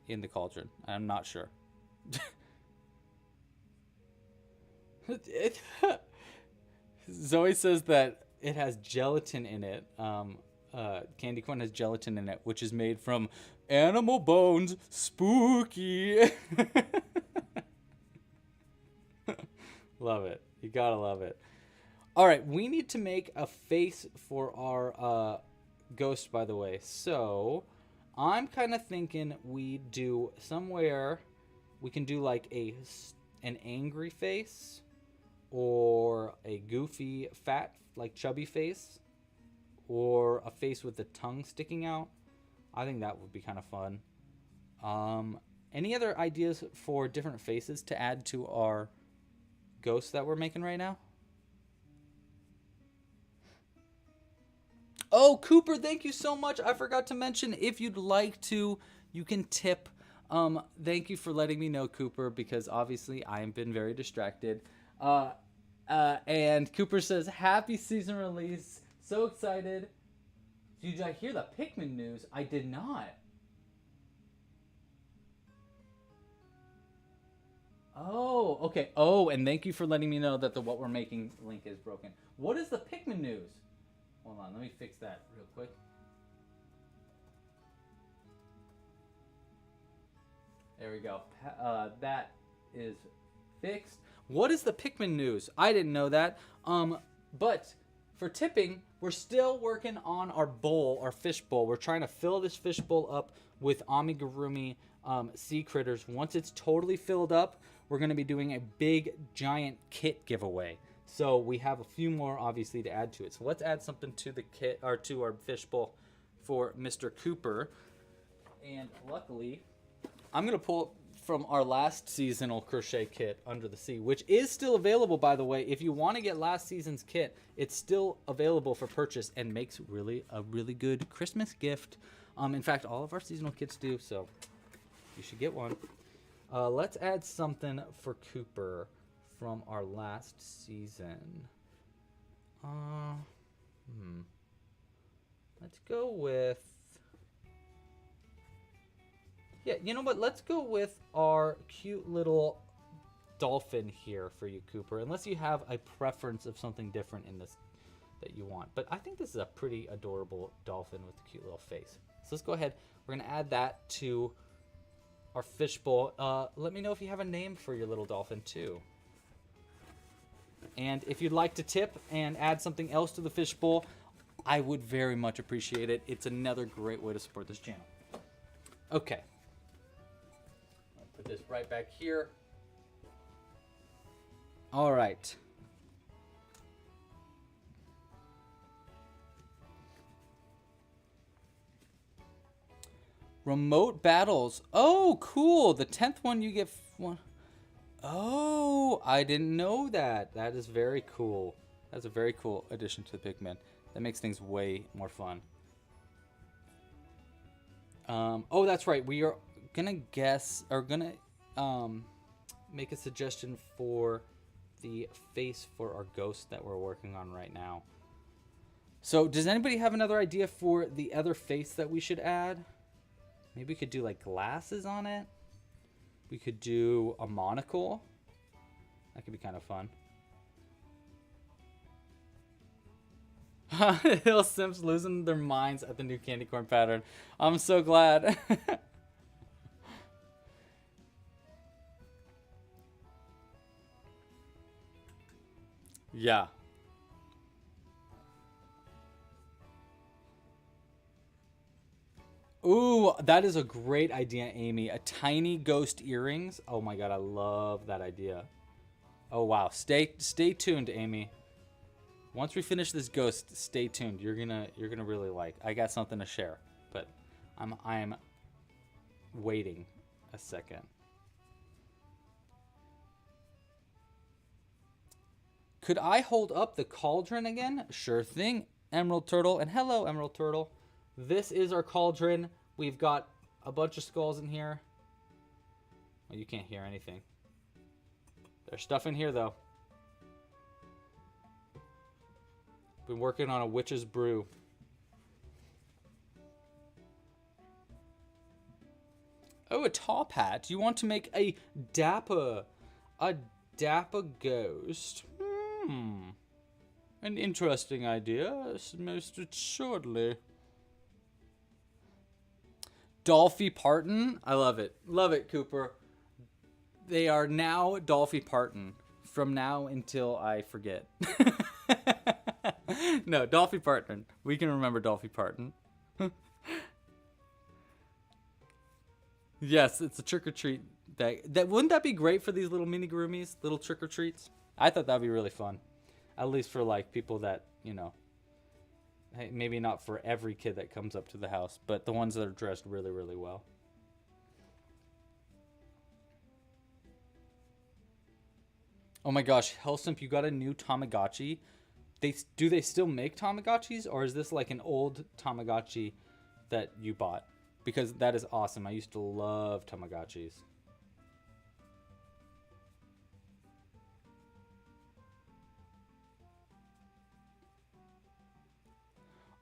in the cauldron. I'm not sure. Zoe says that it has gelatin in it. Candy corn has gelatin in it, which is made from animal bones. Spooky. Love it. You gotta love it. All right, we need to make a face for our ghost, by the way. So I'm kind of thinking we do somewhere, we can do like an angry face or a goofy, fat, like chubby face, or a face with the tongue sticking out. I think that would be kind of fun. Any other ideas for different faces to add to our ghost that we're making right now? Oh, Cooper, thank you so much. I forgot to mention, if you'd like to, you can tip. Thank you for letting me know, Cooper, because obviously I have been very distracted. And Cooper says, happy season release. So excited. Did I hear the Pikmin news? I did not. Oh, okay. Oh, and thank you for letting me know that the What We're Making link is broken. What is the Pikmin news? Hold on, let me fix that real quick. There we go. That is fixed. What is the Pikmin news? I didn't know that. But for tipping, we're still working on our bowl, our fish bowl. We're trying to fill this fish bowl up with amigurumi sea critters. Once it's totally filled up, we're going to be doing a big, giant kit giveaway. So we have a few more, obviously, to add to it. So let's add something to the kit, or to our fish bowl for Mr. Cooper. And luckily, I'm going to pull from our last seasonal crochet kit, Under the Sea, which is still available, by the way. If you want to get last season's kit, it's still available for purchase and makes a really good Christmas gift. In fact, all of our seasonal kits do, so you should get one. Let's add something for Cooper from our last season. Let's go with... Yeah, you know what? Let's go with our cute little dolphin here for you, Cooper. Unless you have a preference of something different in this that you want. But I think this is a pretty adorable dolphin with a cute little face. So let's go ahead. We're going to add that to our fish bowl. Let me know if you have a name for your little dolphin, too. And if you'd like to tip and add something else to the fish bowl, I would very much appreciate it. It's another great way to support this channel. Okay. I'll put this right back here. All right. Remote battles. Oh, cool. The 10th one you get one. Oh, I didn't know that. That is very cool. That's a very cool addition to the Pikmin. That makes things way more fun. Oh, that's right. We are gonna guess, or gonna make a suggestion for the face for our ghost that we're working on right now. So, does anybody have another idea for the other face that we should add? Maybe we could do like glasses on it. We could do a monocle. That could be kind of fun. Hill Simps losing their minds at the new candy corn pattern. I'm so glad. Yeah. Ooh, that is a great idea, Amy. A tiny ghost earrings. Oh my god, I love that idea. Oh wow, stay tuned, Amy. Once we finish this ghost, stay tuned. You're gonna really like. I got something to share, but I'm waiting a second. Could I hold up the cauldron again? Sure thing, Emerald Turtle. And hello, Emerald Turtle. This is our cauldron. We've got a bunch of skulls in here. Well, you can't hear anything. There's stuff in here, though. Been working on a witch's brew. Oh, a top hat. You want to make a dapper ghost. An interesting idea, most assuredly. Dolphy Parton. I love it. Love it, Cooper. They are now Dolphy Parton. From now until I forget. No, Dolphy Parton. We can remember Dolphy Parton. Yes, it's a trick-or-treat bag. Wouldn't that be great for these little mini-gurumis? Little trick-or-treats? I thought that'd be really fun. At least for, like, people that, you know... Hey, maybe not for every kid that comes up to the house, but the ones that are dressed really, really well. Oh my gosh, Hellsimp, you got a new Tamagotchi? Do they still make Tamagotchis, or is this like an old Tamagotchi that you bought? Because that is awesome. I used to love Tamagotchis.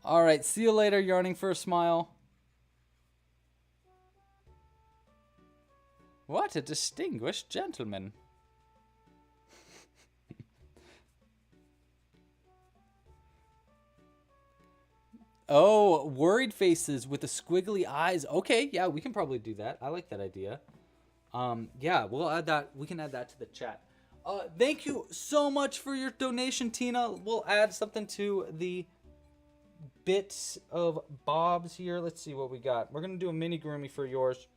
All right, see you later, Yarning for a Smile. What a distinguished gentleman. Oh, worried faces with the squiggly eyes. Okay, yeah, we can probably do that. I like that idea. Yeah, we'll add that. We can add that to the chat. Thank you so much for your donation, Tina. We'll add something to the bits of Bob's here. Let's see what we got. We're gonna do a mini gurumi for yours.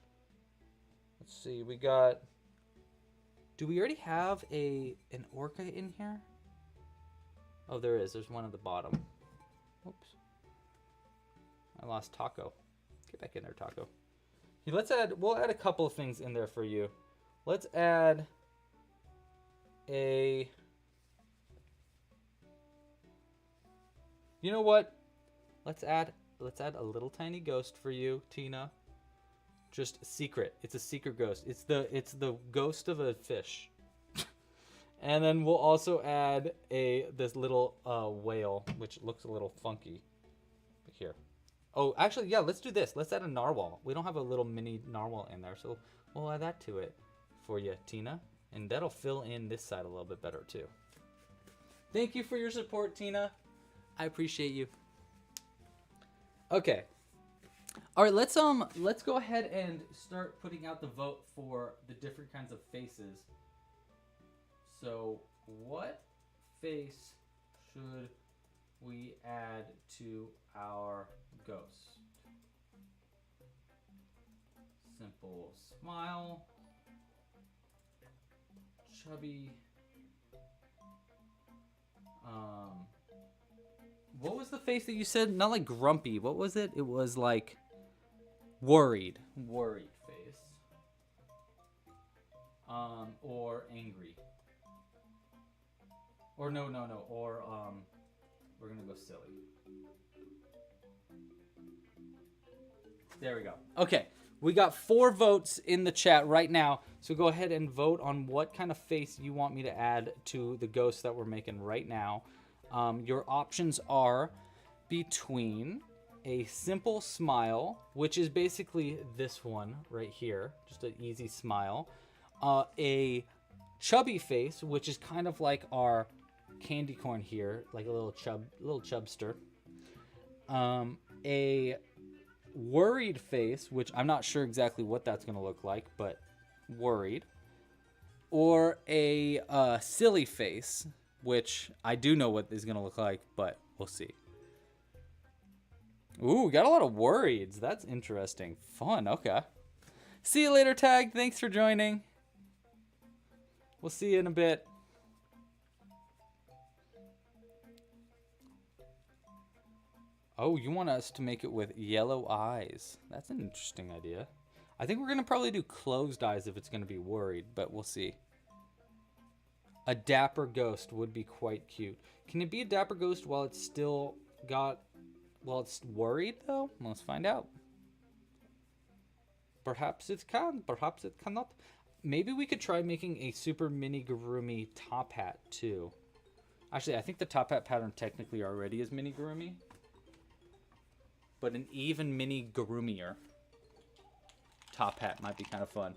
Let's see. We got. Do we already have an orca in here? Oh, there is. There's one at the bottom. Oops. I lost Taco. Get back in there, Taco. We'll add a couple of things in there for you. Let's add you know what? Let's add a little tiny ghost for you, Tina. Just secret. It's a secret ghost. It's the ghost of a fish. And then we'll also add this little whale, which looks a little funky. Here. Oh, actually, yeah, let's do this. Let's add a narwhal. We don't have a little mini narwhal in there, so we'll add that to it for you, Tina. And that'll fill in this side a little bit better, too. Thank you for your support, Tina. I appreciate you. Okay. All right, let's go ahead and start putting out the vote for the different kinds of faces. So, what face should we add to our ghost? Simple smile, chubby. What was the face that you said? Not like grumpy. What was it? It was like worried face. Or angry. Or no. Or we're gonna go silly. There we go. Okay, we got 4 votes in the chat right now. So go ahead and vote on what kind of face you want me to add to the ghost that we're making right now. Your options are between a simple smile, which is basically this one right here, just an easy smile. A chubby face, which is kind of like our candy corn here, like a little chubster. A worried face, which I'm not sure exactly what that's going to look like, but worried. Or a silly face, which I do know what is going to look like, but we'll see. Ooh, we got a lot of worrieds. That's interesting. Fun, okay. See you later, Tag. Thanks for joining. We'll see you in a bit. Oh, you want us to make it with yellow eyes. That's an interesting idea. I think we're going to probably do closed eyes if it's going to be worried, but we'll see. A dapper ghost would be quite cute. Can it be a dapper ghost while it's worried, though? Let's find out. Perhaps it can, perhaps it cannot. Maybe we could try making a super mini gurumi top hat, too. Actually, I think the top hat pattern technically already is mini gurumi. But an even mini gurumier top hat might be kind of fun.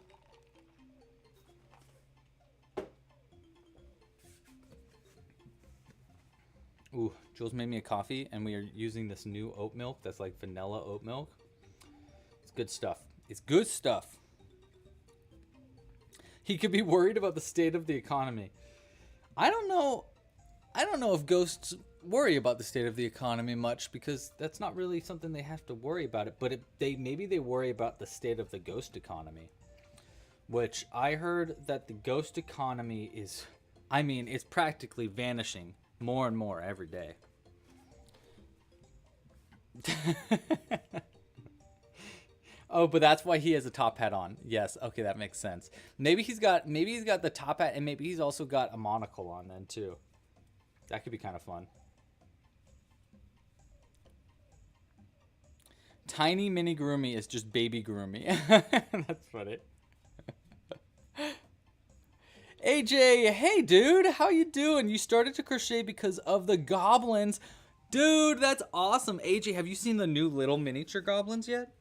Ooh, Jules made me a coffee, and we are using this new oat milk that's like vanilla oat milk. It's good stuff. It's good stuff. He could be worried about the state of the economy. I don't know if ghosts worry about the state of the economy much, because that's not really something they have to worry about it. But maybe they worry about the state of the ghost economy, which I heard that the ghost economy is, I mean, it's practically vanishing more and more every day. Oh, but that's why he has a top hat on. Yes, okay, that makes sense. Maybe he's got the top hat, and maybe he's also got a monocle on then too. That could be kind of fun. Tiny Mini-gomi is just baby Gurumi. That's funny. AJ, hey dude, how you doing? You started to crochet because of the goblins. Dude, that's awesome. AJ, have you seen the new little miniature goblins yet?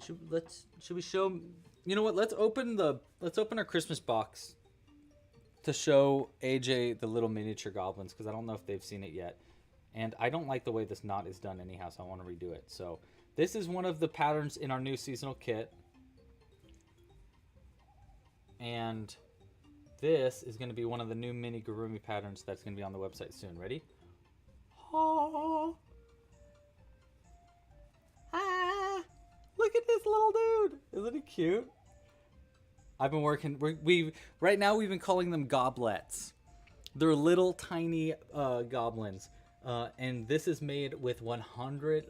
Should we show? You know what? Let's open our Christmas box to show AJ the little miniature goblins, because I don't know if they've seen it yet, and I don't like the way this knot is done anyhow, so I want to redo it. So this is one of the patterns in our new seasonal kit, and this is going to be one of the new Mini-gomi patterns that's going to be on the website soon. Ready? Oh. Ah. Look at this little dude. Isn't he cute? I've been working. Right now we've been calling them goblets. They're little tiny goblins, and this is made with 100.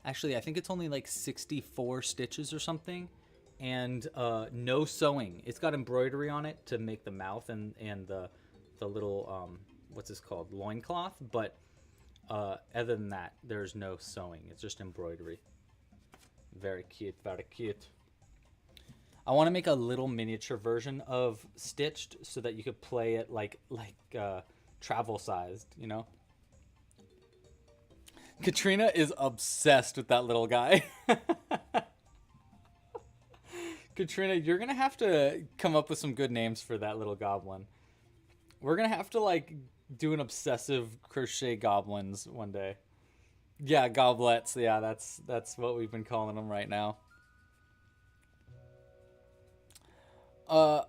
Actually, I think it's only like 64 stitches or something, and no sewing. It's got embroidery on it to make the mouth and the little what's this called, loincloth. But other than that, there's no sewing. It's just embroidery. Very cute, very cute. I want to make a little miniature version of Stitched so that you could play it like travel sized, you know? Katrina is obsessed with that little guy. Katrina, you're going to have to come up with some good names for that little goblin. We're going to have to like do an obsessive crochet goblins one day. Yeah, goblets. Yeah, that's what we've been calling them right now. Am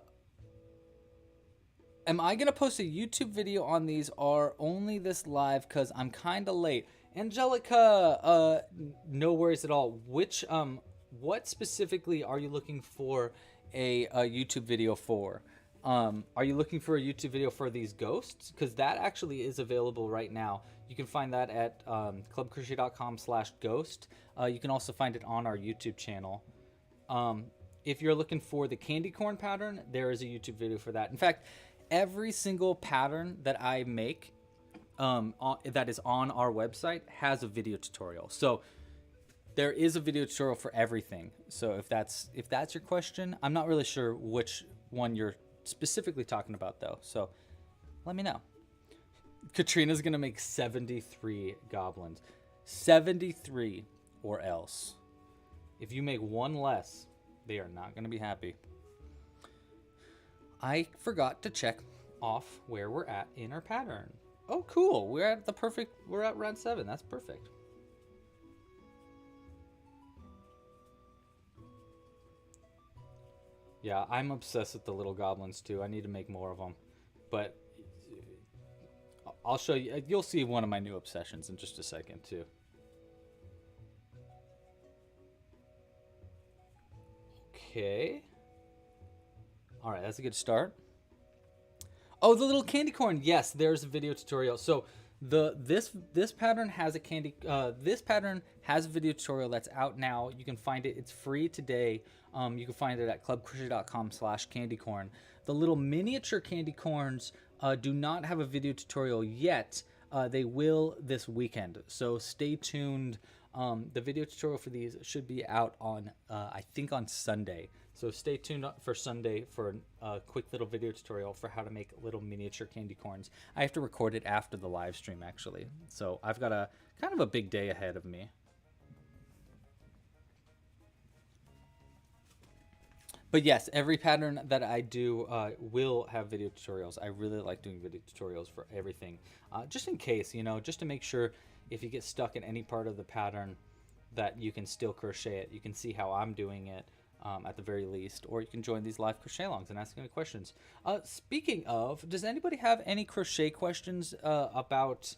I gonna post a YouTube video on these, or only this live? Cause I'm kind of late. Angelica, no worries at all. What specifically are you looking for a YouTube video for? Are you looking for a YouTube video for these ghosts? Because that actually is available right now. You can find that at clubcrochet.com/ghost. You can also find it on our YouTube channel. If you're looking for the candy corn pattern, there is a YouTube video for that. In fact, every single pattern that I make that is on our website has a video tutorial. So there is a video tutorial for everything. So if that's your question, I'm not really sure which one you're specifically talking about though. So let me know. Katrina's gonna make 73 goblins. 73 or else. If you make one less, they are not gonna be happy. I forgot to check off where we're at in our pattern. Oh, cool. We're at round 7. That's perfect. Yeah, I'm obsessed with the little goblins too. I need to make more of them. But I'll show you. You'll see one of my new obsessions in just a second too. Okay. All right, that's a good start. Oh, the little candy corn. Yes, there's a video tutorial. So this pattern has a this pattern has a video tutorial that's out now. You can find it. It's free today. You can find it at clubcrochet.com/candycorn. The little miniature candy corns do not have a video tutorial yet. They will this weekend. So stay tuned. The video tutorial for these should be out on, I think on Sunday. So stay tuned for Sunday for a quick little video tutorial for how to make little miniature candy corns. I have to record it after the live stream actually. So I've got a kind of a big day ahead of me. But yes, every pattern that I do will have video tutorials. I really like doing video tutorials for everything, just in case, you know, just to make sure if you get stuck in any part of the pattern that you can still crochet it. You can see how I'm doing it at the very least, or you can join these live crochet alongs and ask any questions. Speaking of, does anybody have any crochet questions about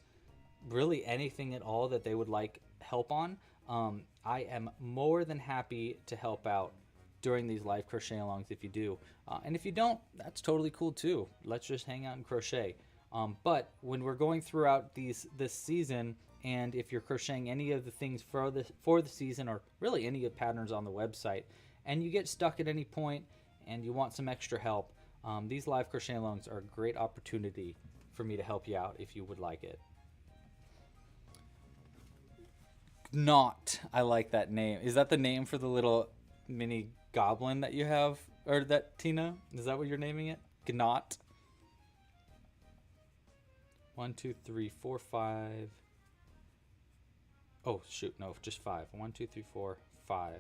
really anything at all that they would like help on? I am more than happy to help out during these live crochet alongs if you do. And if you don't, that's totally cool too. Let's just hang out and crochet. But when we're going throughout this season, and if you're crocheting any of the things for the season, or really any of the patterns on the website, and you get stuck at any point and you want some extra help, these live crochet alongs are a great opportunity for me to help you out if you would like it. Not, I like that name. Is that the name for the little mini goblin that you have, or that Tina? Is that what you're naming it? Gnot. 1, 2, 3, 4, 5. Oh shoot, no, just 5. 1, 2, 3, 4, 5.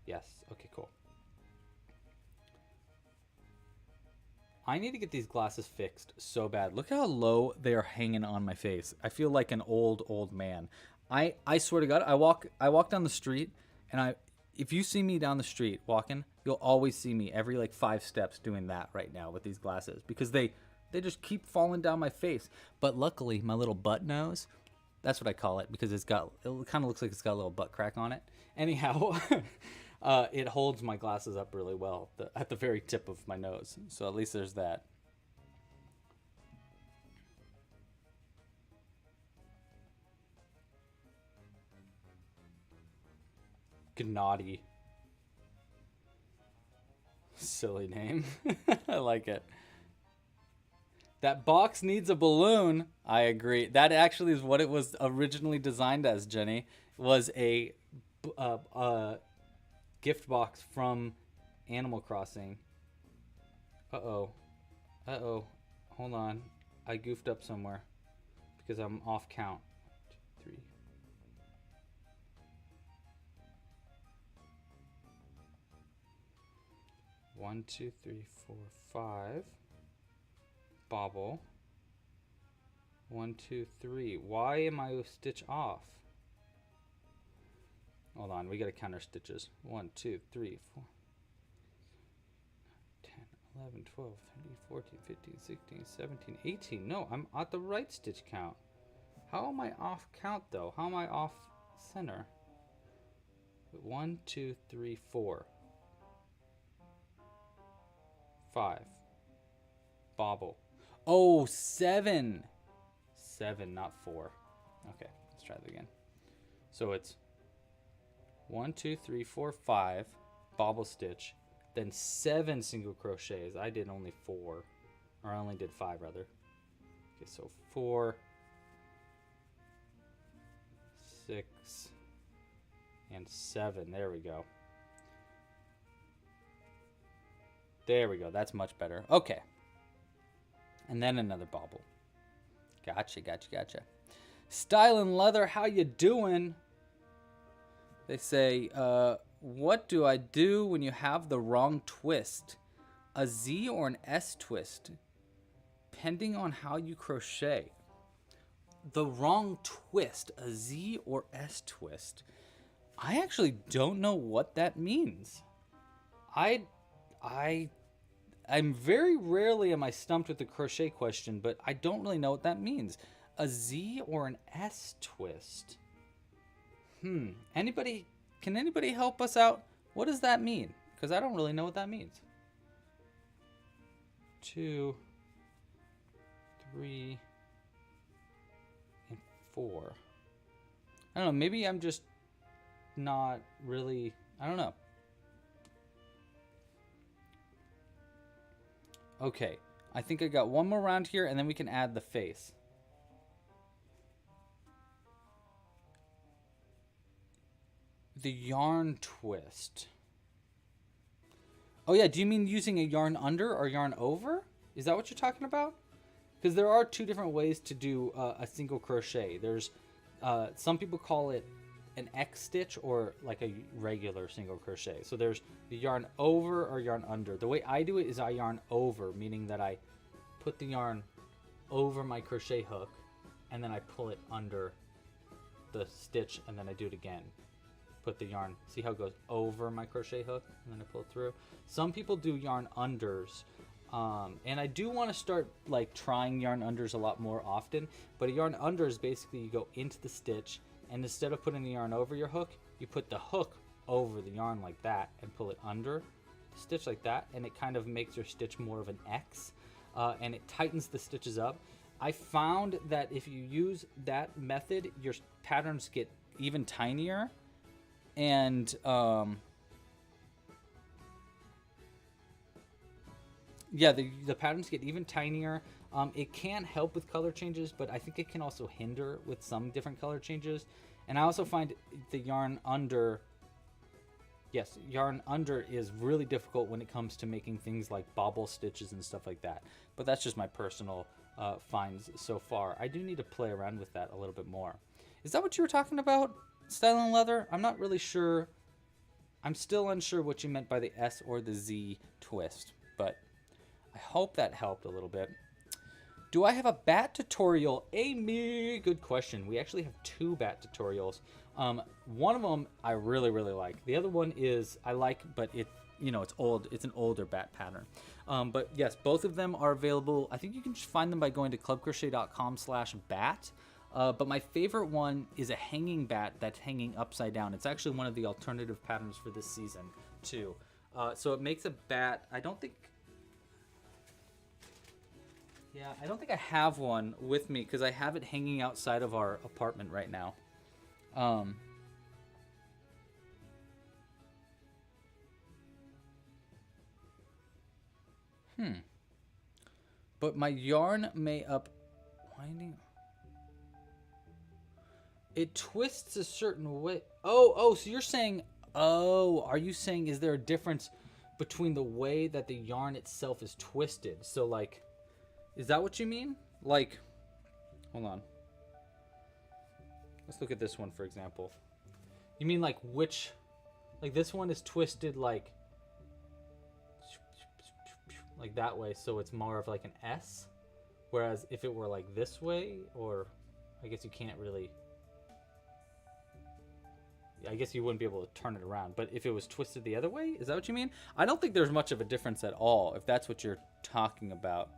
Yes. Okay, cool. I need to get these glasses fixed so bad. Look how low they are hanging on my face. I feel like an old man. I swear to God, I walk down the street, and if you see me down the street walking, you'll always see me every like 5 steps doing that right now with these glasses, because they just keep falling down my face. But luckily, my little butt nose, that's what I call it, because it kind of looks like it's got a little butt crack on it. Anyhow, it holds my glasses up really well at the very tip of my nose. So at least there's that. Gnotty. Silly name. I like it. That box needs a balloon. I agree. That actually is what it was originally designed as, Jenny. Was a gift box from Animal Crossing. Uh-oh. Uh-oh. Hold on. I goofed up somewhere because I'm off count. 2, 3. 1, 2, 3, 4, 5. Bobble. 1, 2, 3. Why am I a stitch off? Hold on, we gotta counter stitches. 1, 2, 3, 4, 10, 11, 12, 13, 14, 15, 16, 17, 18. No, I'm at the right stitch count. How am I off count though? How am I off center? 1, 2, 3, 4. 5. Bobble. Oh, 7. 7, not 4. Okay, let's try that again. So it's 1, 2, 3, 4, 5. Bobble stitch. Then 7 single crochets. I did only 4. Or I only did 5 rather. Okay, so 4. 6. And 7. There we go. There we go. That's much better. Okay. And then another bobble. Gotcha. Style and Leather, how you doing? They say, what do I do when you have the wrong twist? A Z or an S twist? Depending on how you crochet. The wrong twist, a Z or S twist. I actually don't know what that means. I'm very rarely am I stumped with the crochet question, but I don't really know what that means. A Z or an S twist? Can anybody help us out? What does that mean? Because I don't really know what that means. 2, 3, and 4. I don't know, maybe I'm just not really, I don't know. Okay, I think I got one more round here, and then we can add the face. The yarn twist. Oh yeah, do you mean using a yarn under or yarn over? Is that what you're talking about? Because there are 2 different ways to do a single crochet. There's some people call it an X stitch or like a regular single crochet. So there's the yarn over or yarn under. The way I do it is I yarn over, meaning that I put the yarn over my crochet hook and then I pull it under the stitch and then I do it again. Put the yarn, see how it goes over my crochet hook and then I pull it through. Some people do yarn unders, and I do want to start like trying yarn unders a lot more often, but a yarn under is basically you go into the stitch and instead of putting the yarn over your hook, you put the hook over the yarn like that and pull it under the stitch like that, and it kind of makes your stitch more of an X, and it tightens the stitches up. I found that if you use that method, your patterns get even tinier, and yeah, the patterns get even tinier. It can help with color changes, but I think it can also hinder with some different color changes. And I also find the yarn under, yes, yarn under is really difficult when it comes to making things like bobble stitches and stuff like that. But that's just my personal finds so far. I do need to play around with that a little bit more. Is that what you were talking about, styling leather? I'm not really sure. I'm still unsure what you meant by the S or the Z twist, but I hope that helped a little bit. Do I have a bat tutorial? Amy, good question. We actually have 2 bat tutorials. One of them I really, really like. The other one is I like, but it, you know, it's old. It's an older bat pattern. But yes, both of them are available. I think you can find them by going to clubcrochet.com/bat. But my favorite one is a hanging bat that's hanging upside down. It's actually one of the alternative patterns for this season too. So it makes a bat. I don't think I have one with me because I have it hanging outside of our apartment right now. But my yarn may up winding. It twists a certain way. Oh, so you're saying, are you saying, is there a difference between the way that the yarn itself is twisted? So like, is that what you mean? Like, hold on. Let's look at this one, for example. You mean like which, like this one is twisted like that way, so it's more of like an S? Whereas if it were like this way, or I guess you can't really, I guess you wouldn't be able to turn it around. But if it was twisted the other way, is that what you mean? I don't think there's much of a difference at all, if that's what you're talking about.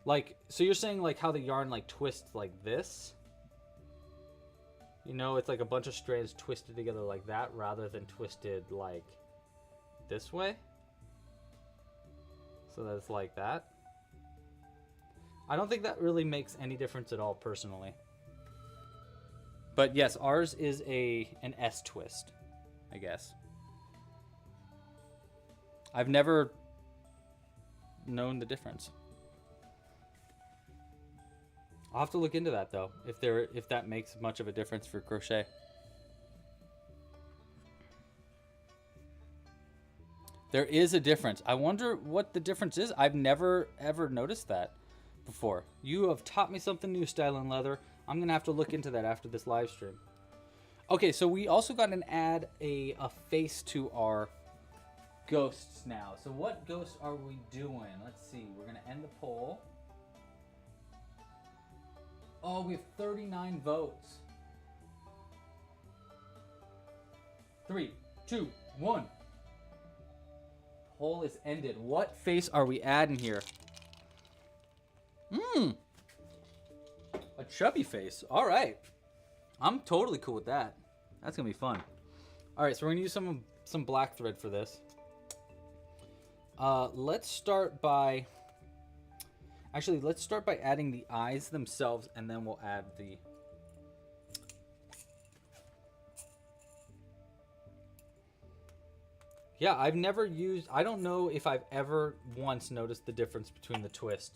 Like, so you're saying like how the yarn like twists like this? You know, it's like a bunch of strands twisted together like that rather than twisted like this way? So that's like that. I don't think that really makes any difference at all, personally. But yes, ours is an S twist, I guess. I've never known the difference. I'll have to look into that though, if that makes much of a difference for crochet. There is a difference. I wonder what the difference is. I've never ever noticed that before. You have taught me something new, Styling Leather. I'm gonna have to look into that after this live stream. Okay, so we also got an add a face to our ghosts now. So what ghosts are we doing? Let's see. We're gonna end the poll. Oh, we have 39 votes. 3, 2, 1. Poll is ended. What face are we adding here? A chubby face. All right. I'm totally cool with that. That's going to be fun. All right, so we're going to use some black thread for this. Let's start by... Actually, let's start by adding the eyes themselves, and then we'll add the... Yeah, I've never used... I don't know if I've ever once noticed the difference between the twist.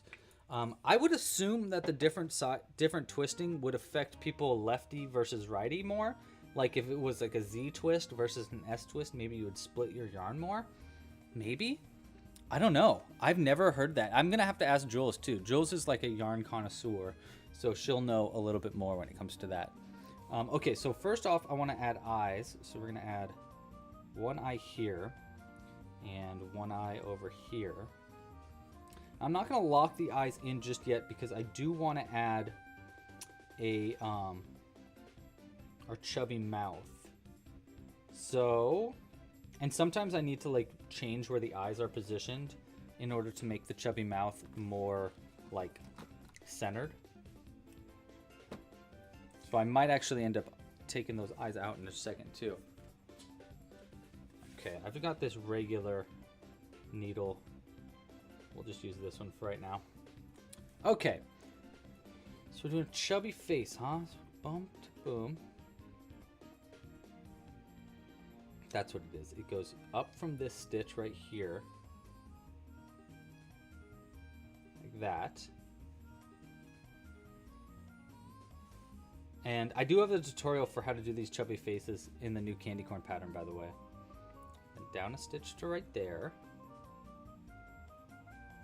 I would assume that the different twisting would affect people lefty versus righty more. Like if it was like a Z twist versus an S twist, maybe you would split your yarn more. Maybe? I don't know. I've never heard that. I'm going to have to ask Jules too. Jules is like a yarn connoisseur, so she'll know a little bit more when it comes to that. Okay, so first off, I want to add eyes. So we're going to add one eye here and one eye over here. I'm not going to lock the eyes in just yet because I do want to add a our chubby mouth. So, and sometimes I need to like change where the eyes are positioned in order to make the chubby mouth more like centered. So I might actually end up taking those eyes out in a second too. Okay, I've got this regular needle. We'll just use this one for right now. Okay. So we're doing a chubby face, huh? Bump to boom. That's what it is. It goes up from this stitch right here. Like that. And I do have a tutorial for how to do these chubby faces in the new candy corn pattern, by the way. And down a stitch to right there.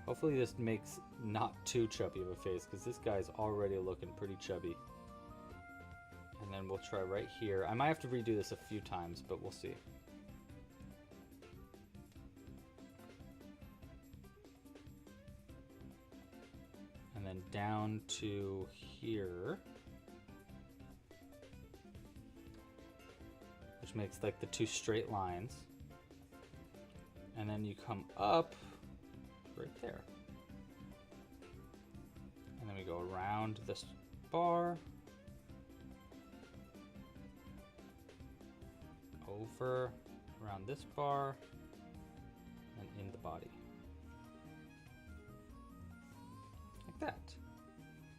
Hopefully this makes not too chubby of a face, because this guy's already looking pretty chubby. And then we'll try right here. I might have to redo this a few times, but we'll see. And then down to here. Which makes like the two straight lines. And then you come up right there. And then we go around this bar. Over, around this bar, and in the body. Like that.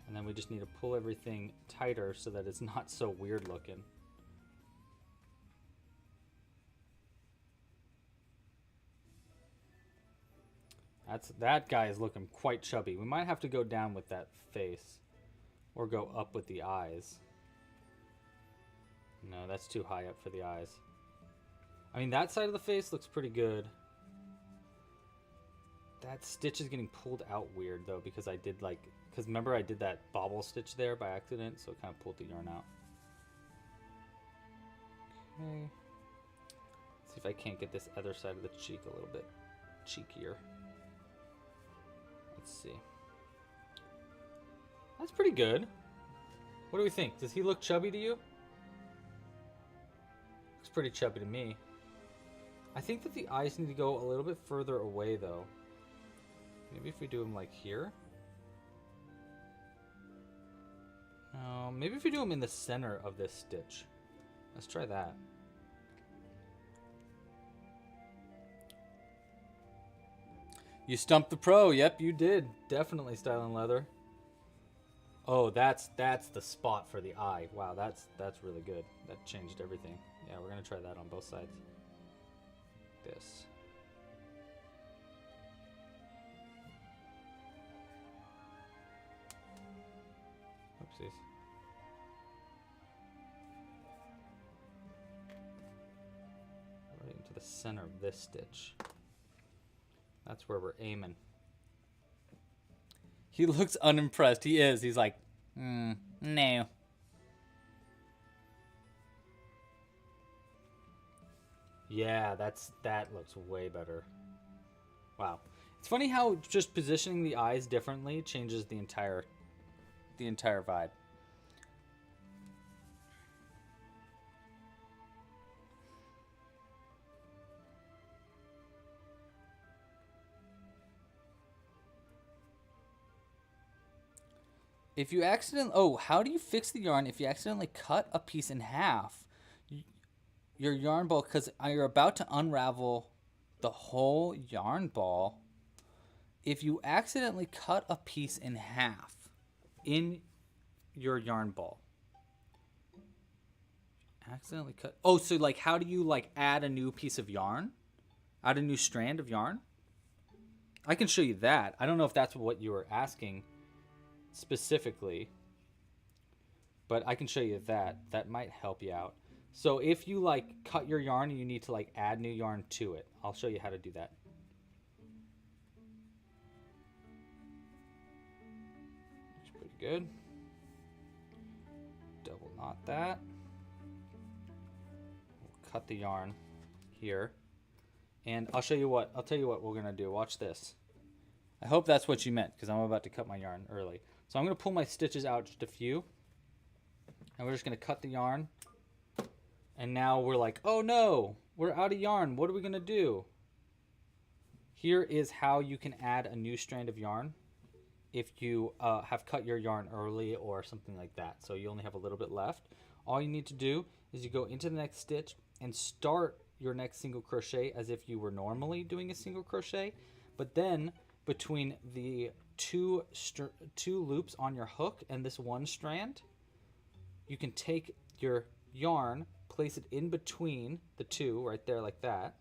And then we just need to pull everything tighter so that it's not so weird looking. That guy is looking quite chubby. We might have to go down with that face or go up with the eyes. No, that's too high up for the eyes. I mean, that side of the face looks pretty good. That stitch is getting pulled out weird though, because I did like, because remember I did that bobble stitch there by accident, so it kind of pulled the yarn out. Okay. Let's see if I can't get this other side of the cheek a little bit cheekier. Let's see. That's pretty good. What do we think? Does he look chubby to you? Looks pretty chubby to me. I think that the eyes need to go a little bit further away though. Maybe if we do them like here. Maybe if we do them in the center of this stitch. Let's try that. You stumped the pro. Yep, you did. Definitely Style & Leather. Oh, that's the spot for the eye. Wow, that's really good. That changed everything. Yeah, we're gonna try that on both sides. This. Oopsies. Right into the center of this stitch. That's where we're aiming. He looks unimpressed. He is. He's like, no. Yeah, that looks way better. Wow. It's funny how just positioning the eyes differently changes the entire vibe. If you how do you fix the yarn if you accidentally cut a piece in half? Your yarn ball, because you're about to unravel the whole yarn ball. If you accidentally cut a piece in half in your yarn ball. Accidentally cut. Oh, so like how do you like add a new piece of yarn? Add a new strand of yarn? I can show you that. I don't know if that's what you were asking specifically, but I can show you that. That might help you out. So if you like cut your yarn and you need to like add new yarn to it, I'll show you how to do that. That's pretty good. double knot that. We'll cut the yarn here. And I'll tell you what we're going to do. Watch this. I hope that's what you meant, because I'm about to cut my yarn early. So I'm going to pull my stitches out just a few. And we're just going to cut the yarn. And now we're like, oh no, we're out of yarn. What are we going to do? Here is how you can add a new strand of yarn if you have cut your yarn early or something like that. So you only have a little bit left. All you need to do is you go into the next stitch and start your next single crochet as if you were normally doing a single crochet, but then between the two loops on your hook and this one strand, you can take your yarn, place it in between the two right there like that,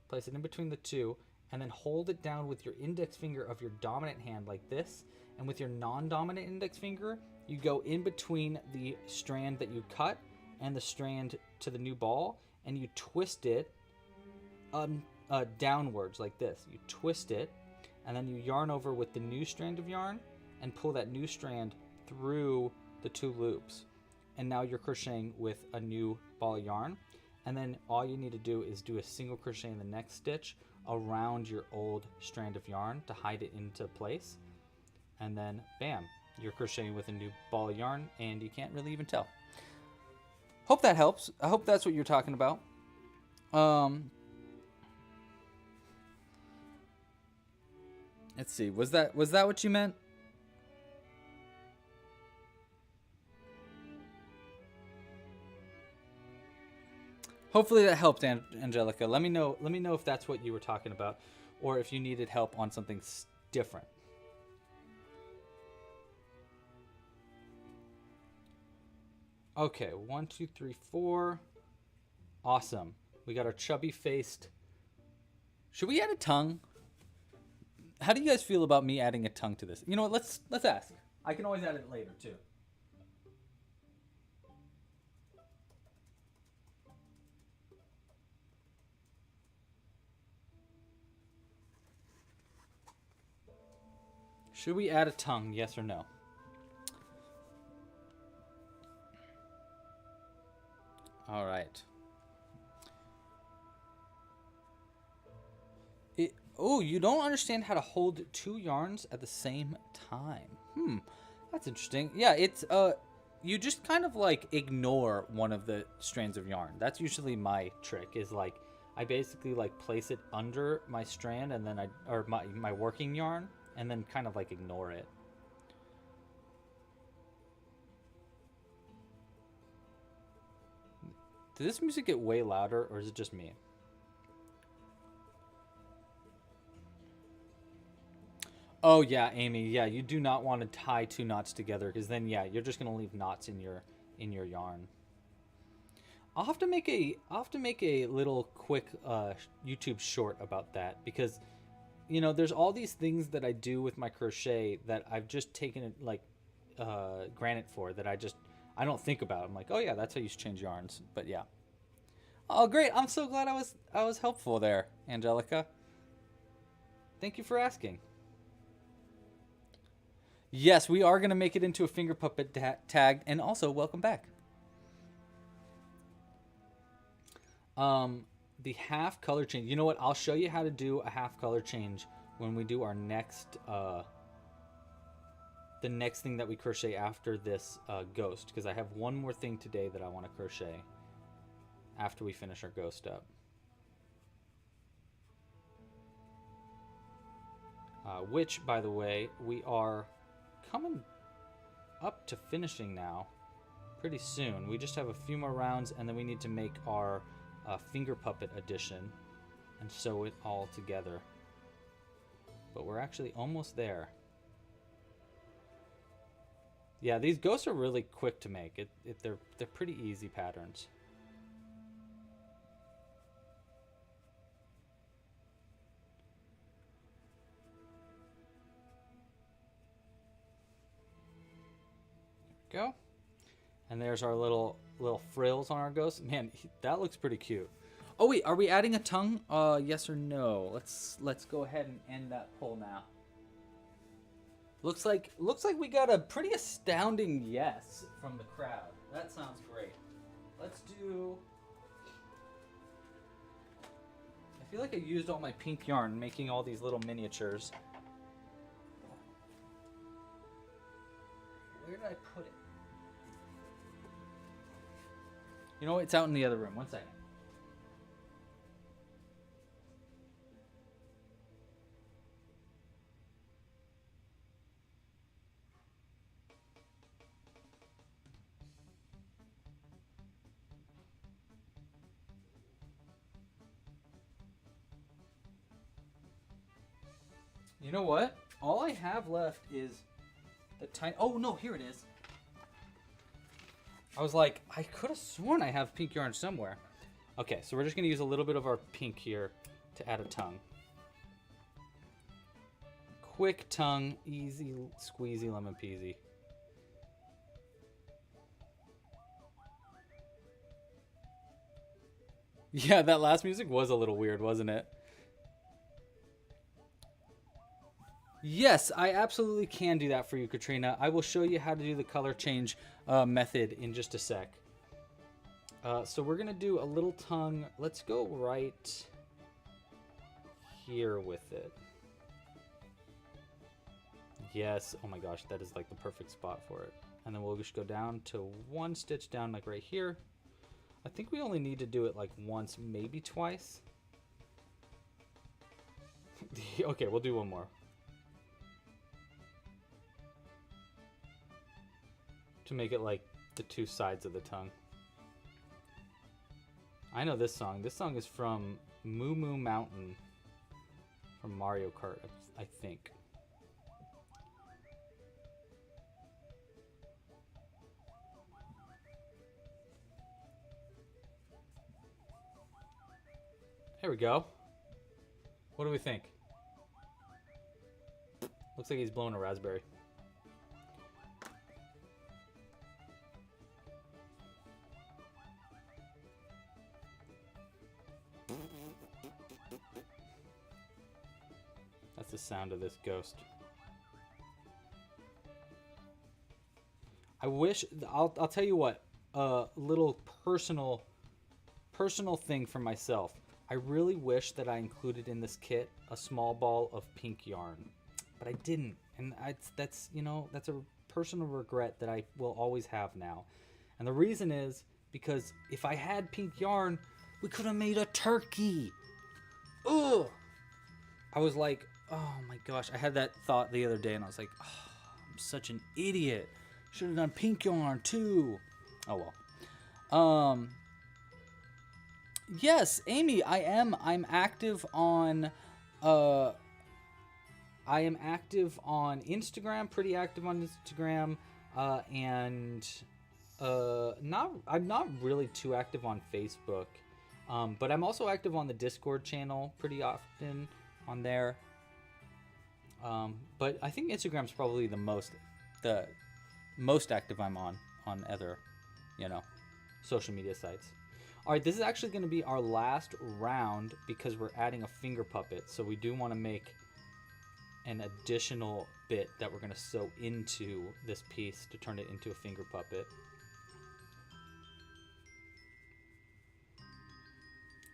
place it in between the two, and then hold it down with your index finger of your dominant hand like this, and with your non-dominant index finger you go in between the strand that you cut and the strand to the new ball, and you twist it downwards like this. You twist it, and then you yarn over with the new strand of yarn and pull that new strand through the two loops. And now you're crocheting with a new ball of yarn. And then all you need to do is do a single crochet in the next stitch around your old strand of yarn to hide it into place. And then bam, you're crocheting with a new ball of yarn, and you can't really even tell. Hope that helps. I hope that's what you're talking about. Let's see. Was that what you meant? Hopefully that helped, Angelica. Let me know if that's what you were talking about, or if you needed help on something different. Okay, 1, 2, 3, 4. Awesome. We got our chubby-faced. Should we add a tongue? How do you guys feel about me adding a tongue to this? You know what? Let's ask. I can always add it later too. Should we add a tongue? Yes or no? All right. Oh, you don't understand how to hold two yarns at the same time. That's interesting. Yeah, it's you just kind of like ignore one of the strands of yarn. That's usually my trick, is like I basically like place it under my strand and then my working yarn, and then kind of like ignore it. Did this music get way louder, or is it just me? Oh yeah, Amy. Yeah, you do not want to tie two knots together, because then yeah, you're just gonna leave knots in your yarn. I'll have to make a little quick YouTube short about that, because you know there's all these things that I do with my crochet that I've just taken it like granted for, that I don't think about. I'm like, oh yeah, that's how you change yarns. But yeah. Oh great! I'm so glad I was helpful there, Angelica. Thank you for asking. Yes, we are going to make it into a finger puppet tag, and also welcome back. The half color change. You know what? I'll show you how to do a half color change when we do our next, the next thing that we crochet after this ghost, because I have one more thing today that I want to crochet after we finish our ghost up. Which, by the way, we are coming up to finishing now pretty soon. We just have a few more rounds, and then we need to make our finger puppet edition and sew it all together. But we're actually almost there. Yeah, these ghosts are really quick to make. They're pretty easy patterns. Go. And there's our little frills on our ghost. Man, that looks pretty cute. Oh wait, are we adding a tongue? Yes or no? Let's go ahead and end that poll now. Looks like we got a pretty astounding yes from the crowd. That sounds great. Let's do. I feel like I used all my pink yarn making all these little miniatures. Where did I put it? You know, it's out in the other room. 1 second. You know what? All I have left is the tiny... Oh, no, here it is. I was like, I could have sworn I have pink yarn somewhere. Okay, so we're just going to use a little bit of our pink here to add a tongue. Quick tongue, easy squeezy lemon peasy. Yeah, that last music was a little weird, wasn't it? Yes, I absolutely can do that for you, Katrina. I will show you how to do the color change method in just a sec. So we're going to do a little tongue. Let's go right here with it. Yes. Oh my gosh, that is like the perfect spot for it. And then we'll just go down to 1 stitch down like right here. I think we only need to do it like once, maybe twice. Okay, we'll do one more. To make it like the 2 sides of the tongue. I know this song. This song is from Moo Moo Mountain from Mario Kart, I think. There we go. What do we think? Looks like he's blowing a raspberry. That's the sound of this ghost. I wish, I'll tell you what, a little personal thing for myself. I really wish that I included in this kit a small ball of pink yarn, but I didn't. And that's, you know, that's a personal regret that I will always have now. And the reason is because if I had pink yarn, we could have made a turkey. Ugh. I was like, oh my gosh. I had that thought the other day and I was like, oh, I'm such an idiot. Should have done pink yarn too. Oh well. Yes, Amy, I'm active on Instagram, pretty active on Instagram, and I'm not really too active on Facebook. But I'm also active on the Discord channel pretty often on there. But I think Instagram's probably the most active I'm on other, you know, social media sites. All right, this is actually going to be our last round because we're adding a finger puppet. So we do want to make an additional bit that we're going to sew into this piece to turn it into a finger puppet.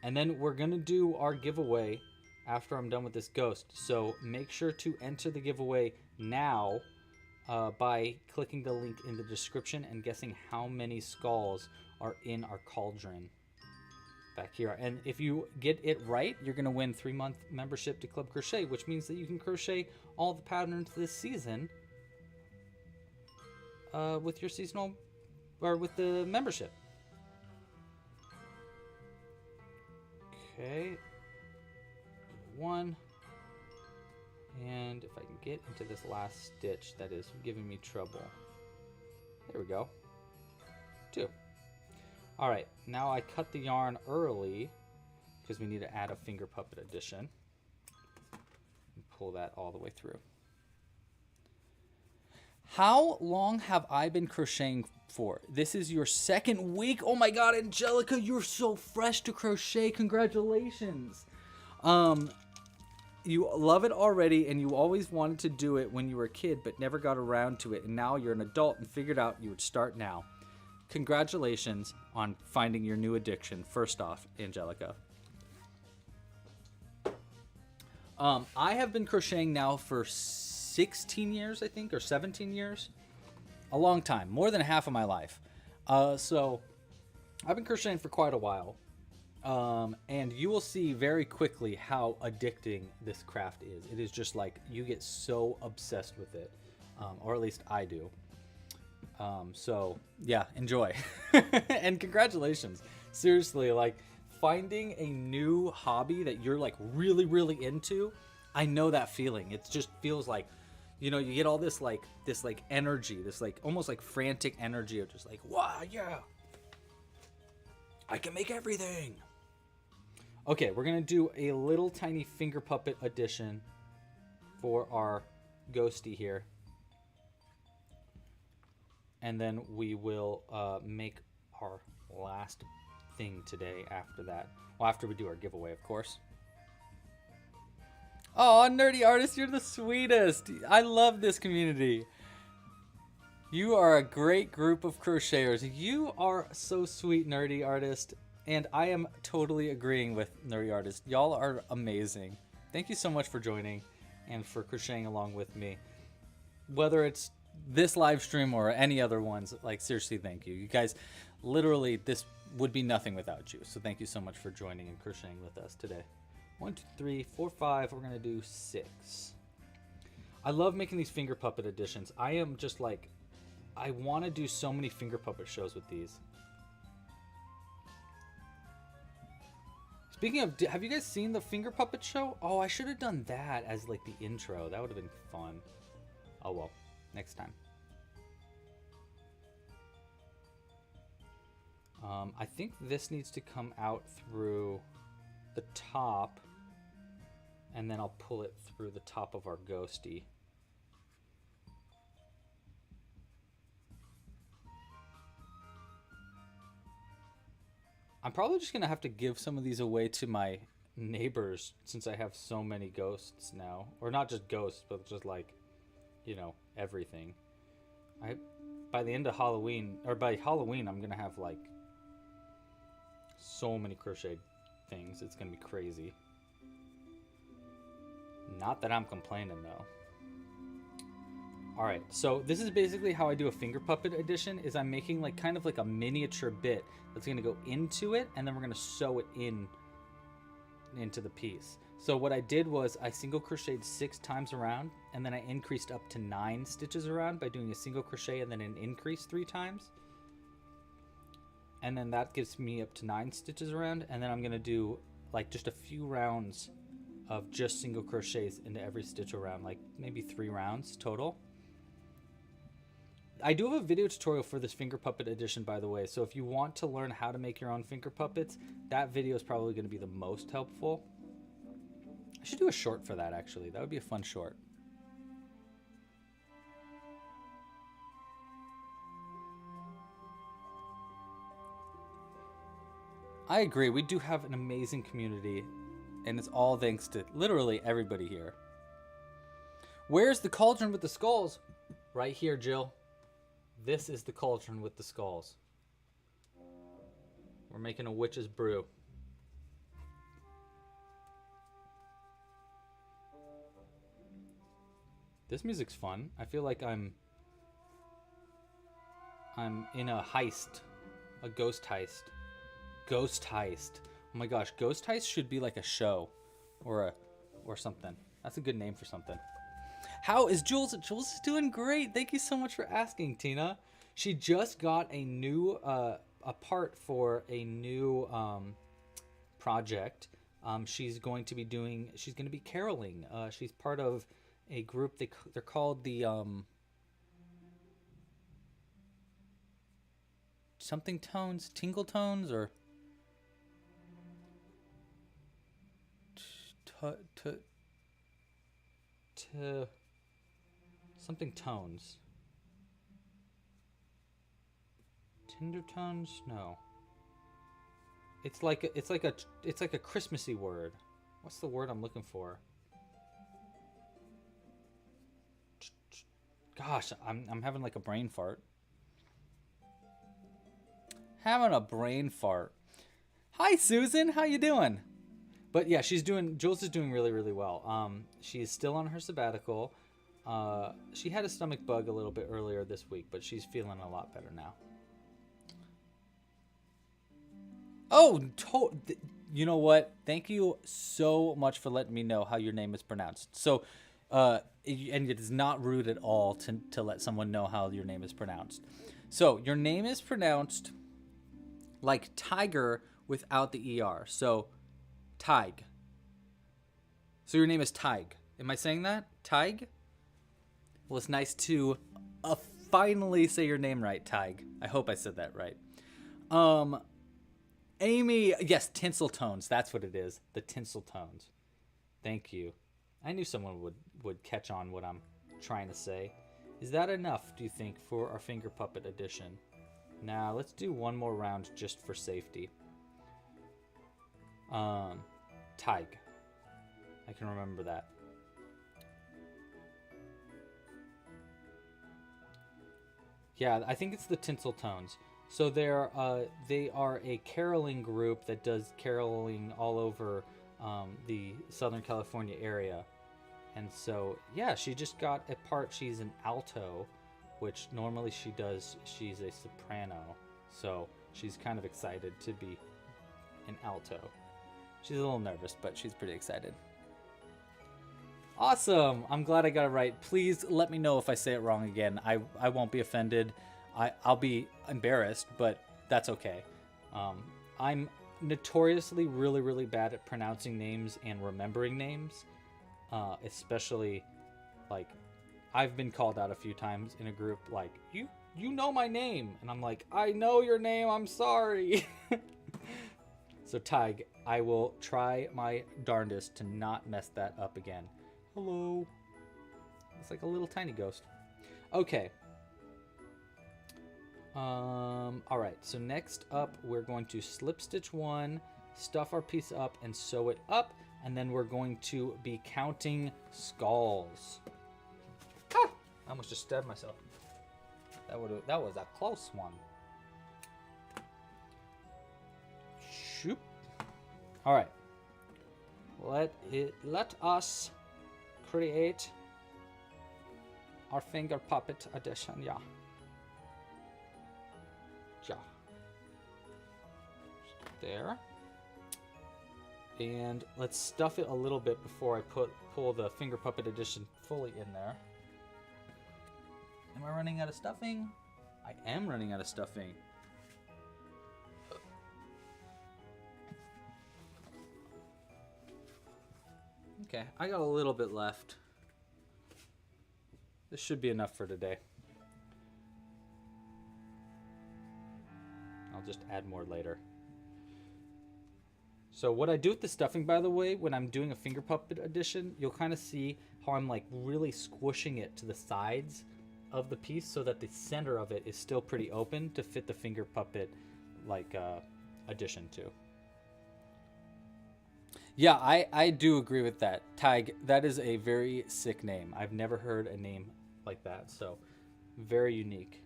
And then we're going to do our giveaway after I'm done with this ghost. So make sure to enter the giveaway now by clicking the link in the description and guessing how many skulls are in our cauldron back here. And if you get it right, you're going to win 3-month membership to Club Crochet, which means that you can crochet all the patterns this season with your seasonal, or with the membership. Okay, 1, and if I can get into this last stitch that is giving me trouble, there we go, 2. All right, now I cut the yarn early because we need to add a finger puppet addition and pull that all the way through. How long have I been crocheting for? This is your 2nd week. Oh my God, Angelica, you're so fresh to crochet. Congratulations. you love it already, and you always wanted to do it when you were a kid, but never got around to it, and now you're an adult and figured out you would start now. Congratulations on finding your new addiction. First off, Angelica. I have been crocheting now for 16 years, I think, or 17 years. A long time, more than half of my life. So I've been crocheting for quite a while. And you will see very quickly how addicting this craft is. It is just like you get so obsessed with it, or at least I do. So yeah, enjoy. And congratulations. Seriously, like finding a new hobby that you're like really, really into. I know that feeling. It just feels like, you know, you get all this energy, this like almost like frantic energy of just like, wow, yeah, I can make everything. Okay, we're gonna do a little tiny finger puppet addition for our ghosty here. And then we will make our last thing today after that. Well, after we do our giveaway, of course. Oh, Nerdy Artist, you're the sweetest. I love this community. You are a great group of crocheters. You are so sweet, Nerdy Artist. And I am totally agreeing with Nerdy Artist. Y'all are amazing. Thank you so much for joining and for crocheting along with me. Whether it's this live stream or any other ones, like seriously, thank you. You guys, literally, this would be nothing without you. So thank you so much for joining and crocheting with us today. 1, 2, 3, 4, 5. We're gonna do 6. I love making these finger puppet editions. I am just like, I want to do so many finger puppet shows with these. Speaking of, have you guys seen the finger puppet show? Oh, I should have done that as like the intro. That would have been fun. Oh well, next time. I think this needs to come out through the top, and then I'll pull it through the top of our ghosty. I'm probably just gonna have to give some of these away to my neighbors since I have so many ghosts now. Or not just ghosts, but just like, you know, everything. By the end of Halloween, or by Halloween, I'm gonna have like so many crochet things. It's gonna be crazy. Not that I'm complaining though. Alright, so this is basically how I do a finger puppet edition, is I'm making like kind of like a miniature bit that's going to go into it, and then we're going to sew it into the piece. So what I did was I single crocheted 6 times around, and then I increased up to 9 stitches around by doing a single crochet and then an increase 3 times. And then that gives me up to 9 stitches around, and then I'm going to do like just a few rounds of just single crochets into every stitch around, like maybe 3 rounds total. I do have a video tutorial for this finger puppet edition, by the way, so if you want to learn how to make your own finger puppets, that video is probably going to be the most helpful. I should do a short for that, actually. That would be a fun short. I agree. We do have an amazing community, and it's all thanks to literally everybody here. Where's the cauldron with the skulls? Right here, Jill. This is the cauldron with the skulls. We're making a witch's brew. This music's fun. I feel like I'm in a heist, a ghost heist. Ghost heist. Oh my gosh, ghost heist should be like a show or something. That's a good name for something. How is Jules? Jules is doing great. Thank you so much for asking, Tina. She just got a new a part for a new project. She's going to be caroling. She's part of a group. They're called the something tones, tingle tones, or something tones. Tinder tones? No. It's like a Christmassy word. What's the word I'm looking for? Gosh, I'm having like a brain fart. Having a brain fart. Hi, Susan. How you doing? But yeah, Jules is doing really, really well. She's still on her sabbatical. She had a stomach bug a little bit earlier this week, but she's feeling a lot better now. Oh, you know what? Thank you so much for letting me know how your name is pronounced. So, and it is not rude at all to let someone know how your name is pronounced. So, your name is pronounced like tiger without the ER. So, Tig. So, your name is Tig. Am I saying that? Tig? Well, it's nice to finally say your name right, Tig. I hope I said that right. Amy, yes, tinsel tones. That's what it is. The tinsel tones. Thank you. I knew someone would catch on what I'm trying to say. Is that enough, do you think, for our finger puppet edition? Now, let's do one more round just for safety. Tig. I can remember that. Yeah, I think it's the tinsel tones. So they are a caroling group that does caroling all over the Southern California area. And so, yeah, she just got a part. She's an alto, which normally she's a soprano. So she's kind of excited to be an alto. She's a little nervous, but she's pretty excited. Awesome. I'm glad I got it right. Please let me know if I say it wrong again. I won't be offended. I'll be embarrassed, but that's okay. I'm notoriously really, really bad at pronouncing names and remembering names. Especially, like, I've been called out a few times in a group, like, you know my name. And I'm like, I know your name. I'm sorry. So, Tig, I will try my darndest to not mess that up again. Hello. It's like a little tiny ghost. Okay. All right, so next up, we're going to slip stitch one, stuff our piece up, and sew it up, and then we're going to be counting skulls. Ah! I almost just stabbed myself. That was a close one. Shoop. All right. Let us create our finger puppet edition. Yeah. There. And let's stuff it a little bit before I pull the finger puppet edition fully in there. Am I running out of stuffing? I am running out of stuffing. Okay, I got a little bit left. This should be enough for today. I'll just add more later. So what I do with the stuffing, by the way, when I'm doing a finger puppet edition, you'll kind of see how I'm like really squishing it to the sides of the piece so that the center of it is still pretty open to fit the finger puppet like addition to. Yeah, I do agree with that. Tig, that is a very sick name. I've never heard a name like that, so very unique.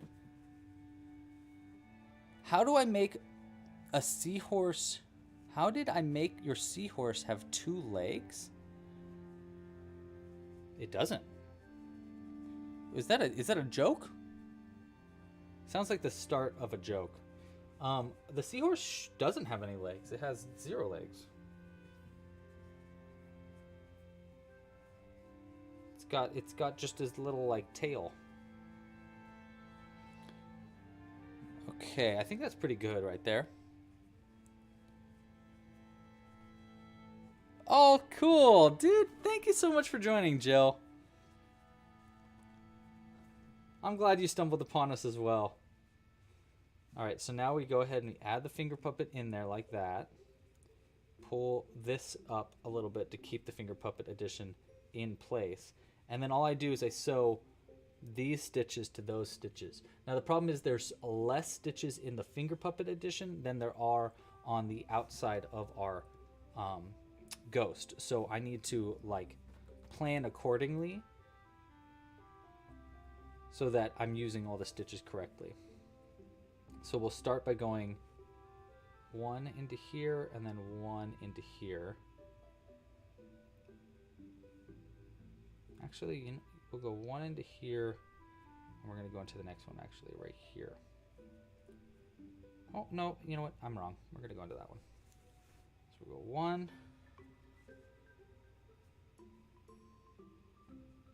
How do I make a seahorse? How did I make your seahorse have 2 legs? It doesn't. Is that a joke? Sounds like the start of a joke. The seahorse doesn't have any legs. It has 0 legs. It's got just his little like tail. Okay, I think that's pretty good right there. Oh, cool. Dude, thank you so much for joining, Jill. I'm glad you stumbled upon us as well. All right, so now we go ahead and we add the finger puppet in there like that. Pull this up a little bit to keep the finger puppet addition in place. And then all I do is I sew these stitches to those stitches. Now the problem is there's less stitches in the finger puppet addition than there are on the outside of our ghost. So I need to like plan accordingly. so that I'm using all the stitches correctly. So we'll start by going one into here and then one into here. Actually, you know, we'll go one into here, and we're going to go into the next one actually right here. Oh, no, you know what? I'm wrong. We're going to go into that one. So we'll go one.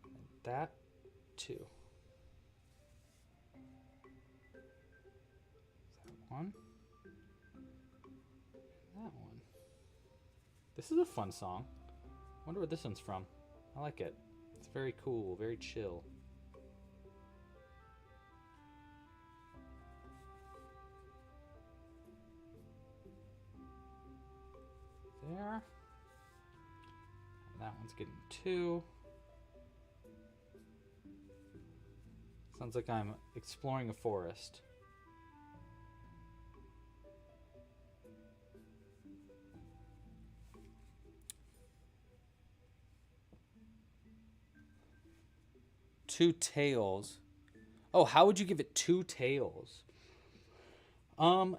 And that, two. One. That one. This is a fun song. Wonder what this one's from. I like it. It's very cool, very chill. There. That one's getting two. Sounds like I'm exploring a forest. Two tails. Oh, how would you give it two tails?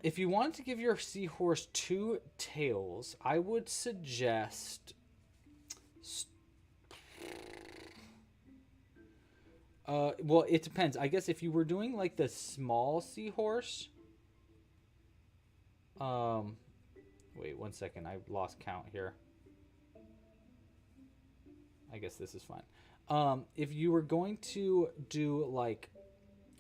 If you wanted to give your seahorse two tails, I would suggest well, it depends. I guess if you were doing like the small seahorse, wait 1 second, I lost count here. I guess this is fine. If you were going to do like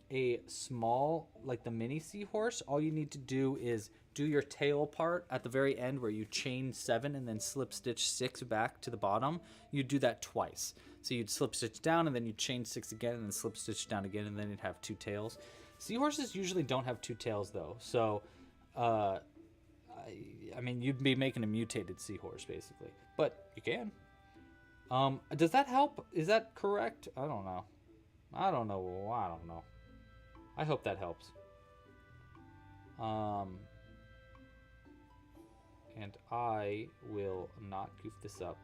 a small, like the mini seahorse, all you need to do is do your tail part at the very end where you chain 7 and then slip stitch 6 back to the bottom. You'd do that twice. So you'd slip stitch down and then you'd chain 6 again and then slip stitch down again, and then you'd have 2 tails. Seahorses usually don't have 2 tails though. So, I mean, you'd be making a mutated seahorse basically, but you can. Does that help? Is that correct? I don't know. I don't know. I hope that helps. And I will not goof this up.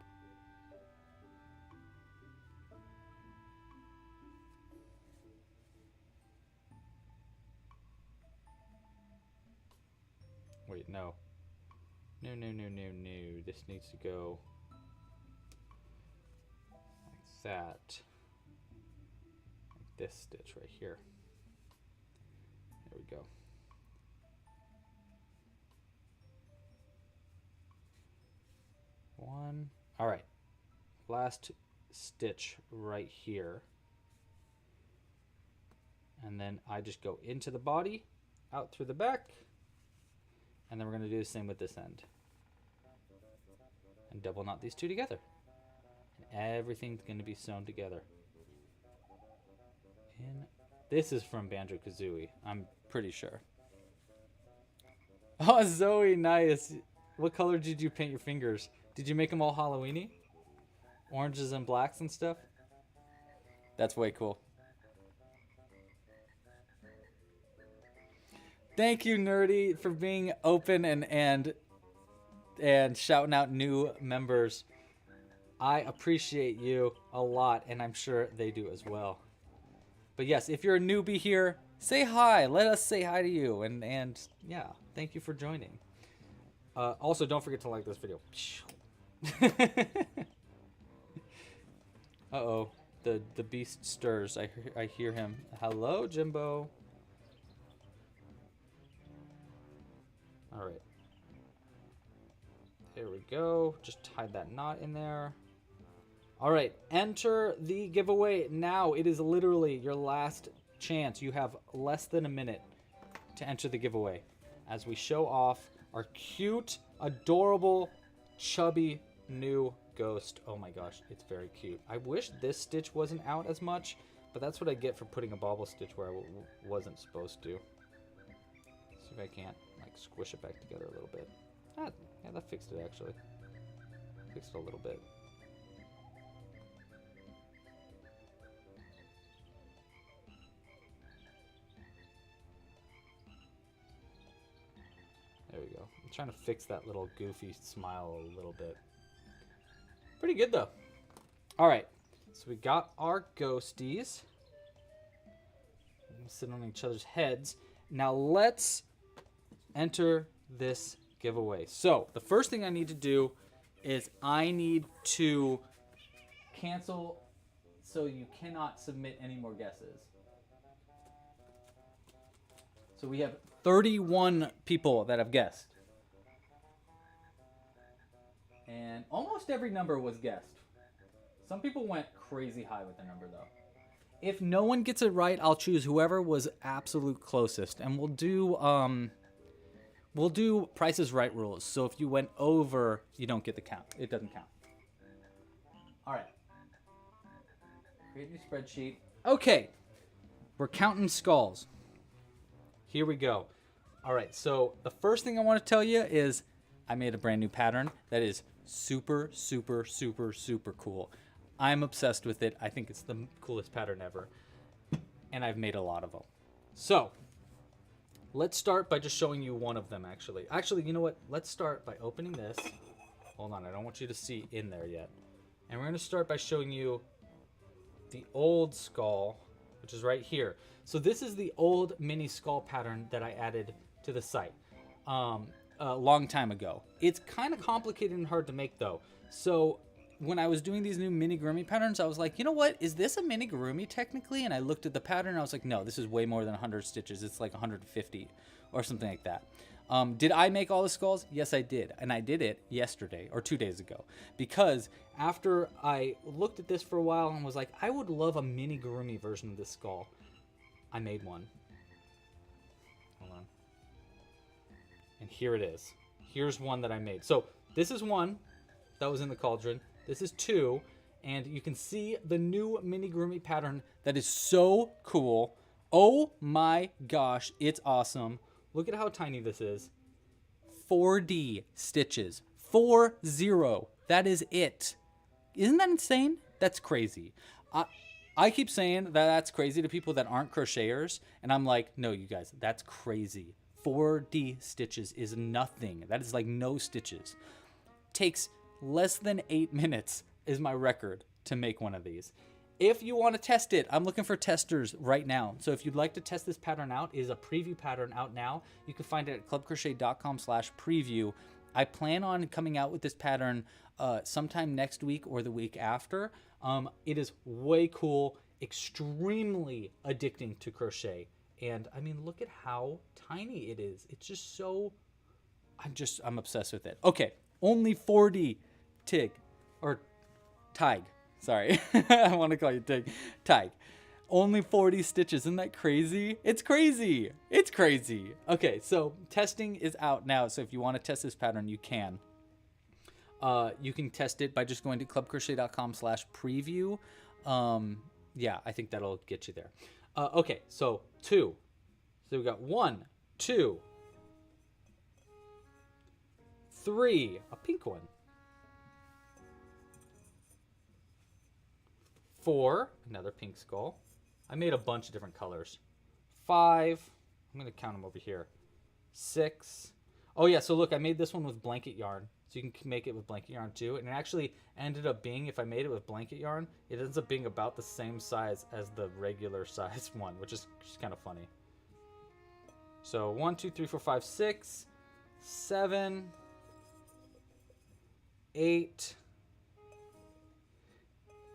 Wait, no. No. This needs to go like that. Like this stitch right here. There we go. One. All right. Last stitch right here. And then I just go into the body, out through the back, and then we're going to do the same with this end. And double knot these two together. And everything's going to be sewn together. This is from Banjo-Kazooie, I'm pretty sure. Oh, Zoe, nice. What color did you paint your fingers? Did you make them all Halloween-y? Oranges and blacks and stuff? That's way cool. Thank you, Nerdy, for being open and shouting out new members. I appreciate you a lot, and I'm sure they do as well. But yes, if you're a newbie here, say hi. Let us say hi to you. And yeah, thank you for joining. Also, don't forget to like this video. Uh-oh. The beast stirs. I hear him. Hello, Jimbo. All right. There we go. Just tie that knot in there. All right, enter the giveaway now. It is literally your last chance. You have less than a minute to enter the giveaway as we show off our cute, adorable, chubby new ghost. Oh my gosh, it's very cute. I wish this stitch wasn't out as much, but that's what I get for putting a bobble stitch where I wasn't supposed to. See if I can't like squish it back together a little bit. Ah, yeah, that fixed it actually. Fixed it a little bit. There we go. I'm trying to fix that little goofy smile a little bit. Pretty good though. All right, so we got our ghosties. sit on each other's heads. Now let's enter this giveaway. So the first thing I need to do is I need to cancel so you cannot submit any more guesses. So we have 31 people that have guessed. And almost every number was guessed. Some people went crazy high with the number though. If no one gets it right, I'll choose whoever was absolute closest, and we'll do Price is Right rules. So if you went over, you don't get the count. It doesn't count. All right. Create a new spreadsheet. Okay. We're counting skulls. Here we go. All right. So the first thing I want to tell you is I made a brand new pattern that is super, super, super, super cool. I'm obsessed with it. I think it's the coolest pattern ever. And I've made a lot of them. So let's start by just showing you one of them, actually. Actually, you know what? Let's start by opening this. Hold on. I don't want you to see in there yet. And we're going to start by showing you the old skull, which is right here. So this is the old mini skull pattern that I added to the site a long time ago. It's kind of complicated and hard to make, though. So when I was doing these new Mini-gomi patterns, I was like, you know what? Is this a Mini-gomi technically? And I looked at the pattern and I was like, no, this is way more than 100 stitches. It's like 150 or something like that. Did I make all the skulls? Yes, I did. And I did it yesterday or 2 days ago. Because after I looked at this for a while and was like, I would love a Mini-gomi version of this skull, I made one. Hold on. And here it is. Here's one that I made. So this is one that was in the Cauldron. This is two, and you can see the new Mini-gomi pattern that is so cool. Oh my gosh, it's awesome. Look at how tiny this is. 40 stitches. 40. That is it. Isn't that insane? That's crazy. I keep saying that that's crazy to people that aren't crocheters, and I'm like, no, you guys, that's crazy. 40 stitches is nothing. That is like no stitches. Takes less than 8 minutes is my record to make one of these. If you want to test it, I'm looking for testers right now. So if you'd like to test this pattern out, it is a preview pattern out now. You can find it at clubcrochet.com/preview. I plan on coming out with this pattern sometime next week or the week after. It is way cool, extremely addicting to crochet. And I mean, look at how tiny it is. It's just so, I'm obsessed with it. Okay, only 40 Tig, or Tig, sorry. I want to call you Tig. Tig. Only 40 stitches. Isn't that crazy? It's crazy. It's crazy. Okay, so testing is out now. So if you want to test this pattern, you can. You can test it by just going to clubcrochet.com/preview. Yeah, I think that'll get you there. Okay, so 2. So we got 1, 2, 3, a pink one. 4, another pink skull. I made a bunch of different colors. 5, I'm going to count them over here. 6. Oh yeah, so look, I made this one with blanket yarn. So you can make it with blanket yarn too. And it actually ended up being, if I made it with blanket yarn, it ends up being about the same size as the regular size one, which is just kind of funny. So 1, 2, 3, 4, 5, 6, 7, 8.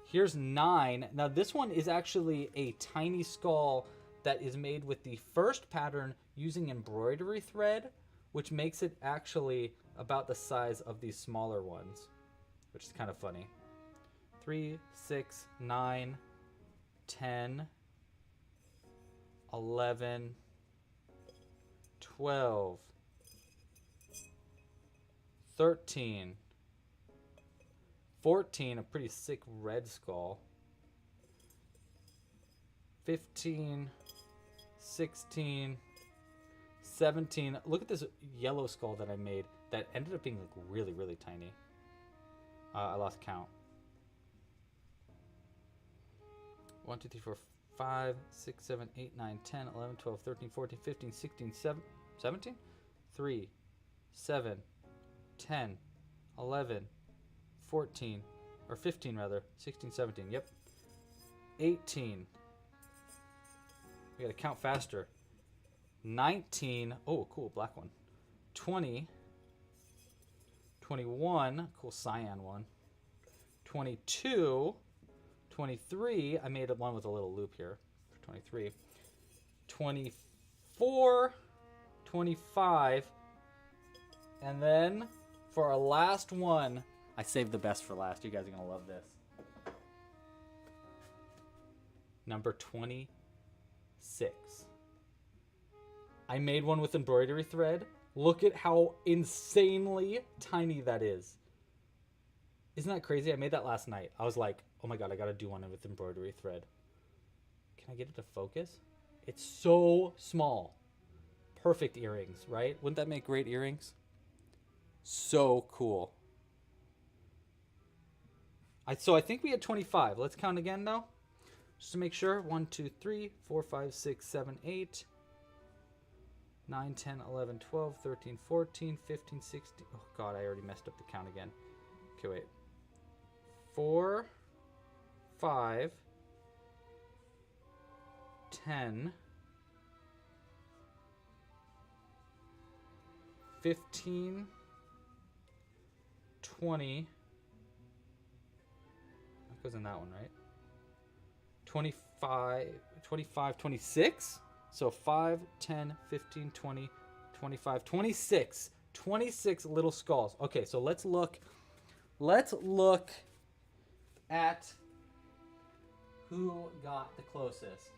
Here's 9. Now this one is actually a tiny skull that is made with the first pattern using embroidery thread, which makes it actually about the size of these smaller ones, which is kind of funny. 3, 6, 9, 10, 11, 12, 13, 14, a pretty sick red skull, 15, 16, 17. Look at this yellow skull that I made that ended up being like really, really tiny. I lost count. 1, 2, 3, 4, 5, 6, 7, 8, 9, 10, 11, 12, 13, 14, 15, 16, 17? 3, 7, 10, 11, 14, or 15 rather, 16, 17, yep. 18, We gotta count faster. 19. Oh, cool, black one. 20. 21. Cool cyan one. 22. 23. I made one with a little loop here for 23. 24. 25. And then for our last one, I saved the best for last. You guys are going to love this. Number 26. I made one with embroidery thread. Look at how insanely tiny that is. Isn't that crazy? I made that last night. I was like, oh my God, I got to do one with embroidery thread. Can I get it to focus? It's so small. Perfect earrings, right? Wouldn't that make great earrings? So cool. So I think we had 25. Let's count again now. Just to make sure. 1, 2, 3, 4, 5, 6, 7, 8, 9, 10, 11, 12, 13, 14, 15, 16. Oh God, I already messed up the count again. Okay, wait. 4, 5, 10, 15, 20. That goes in that one, right? 25, 26. So 5, 10, 15, 20, 25, 26. 26 little skulls. Okay, so let's look at who got the closest.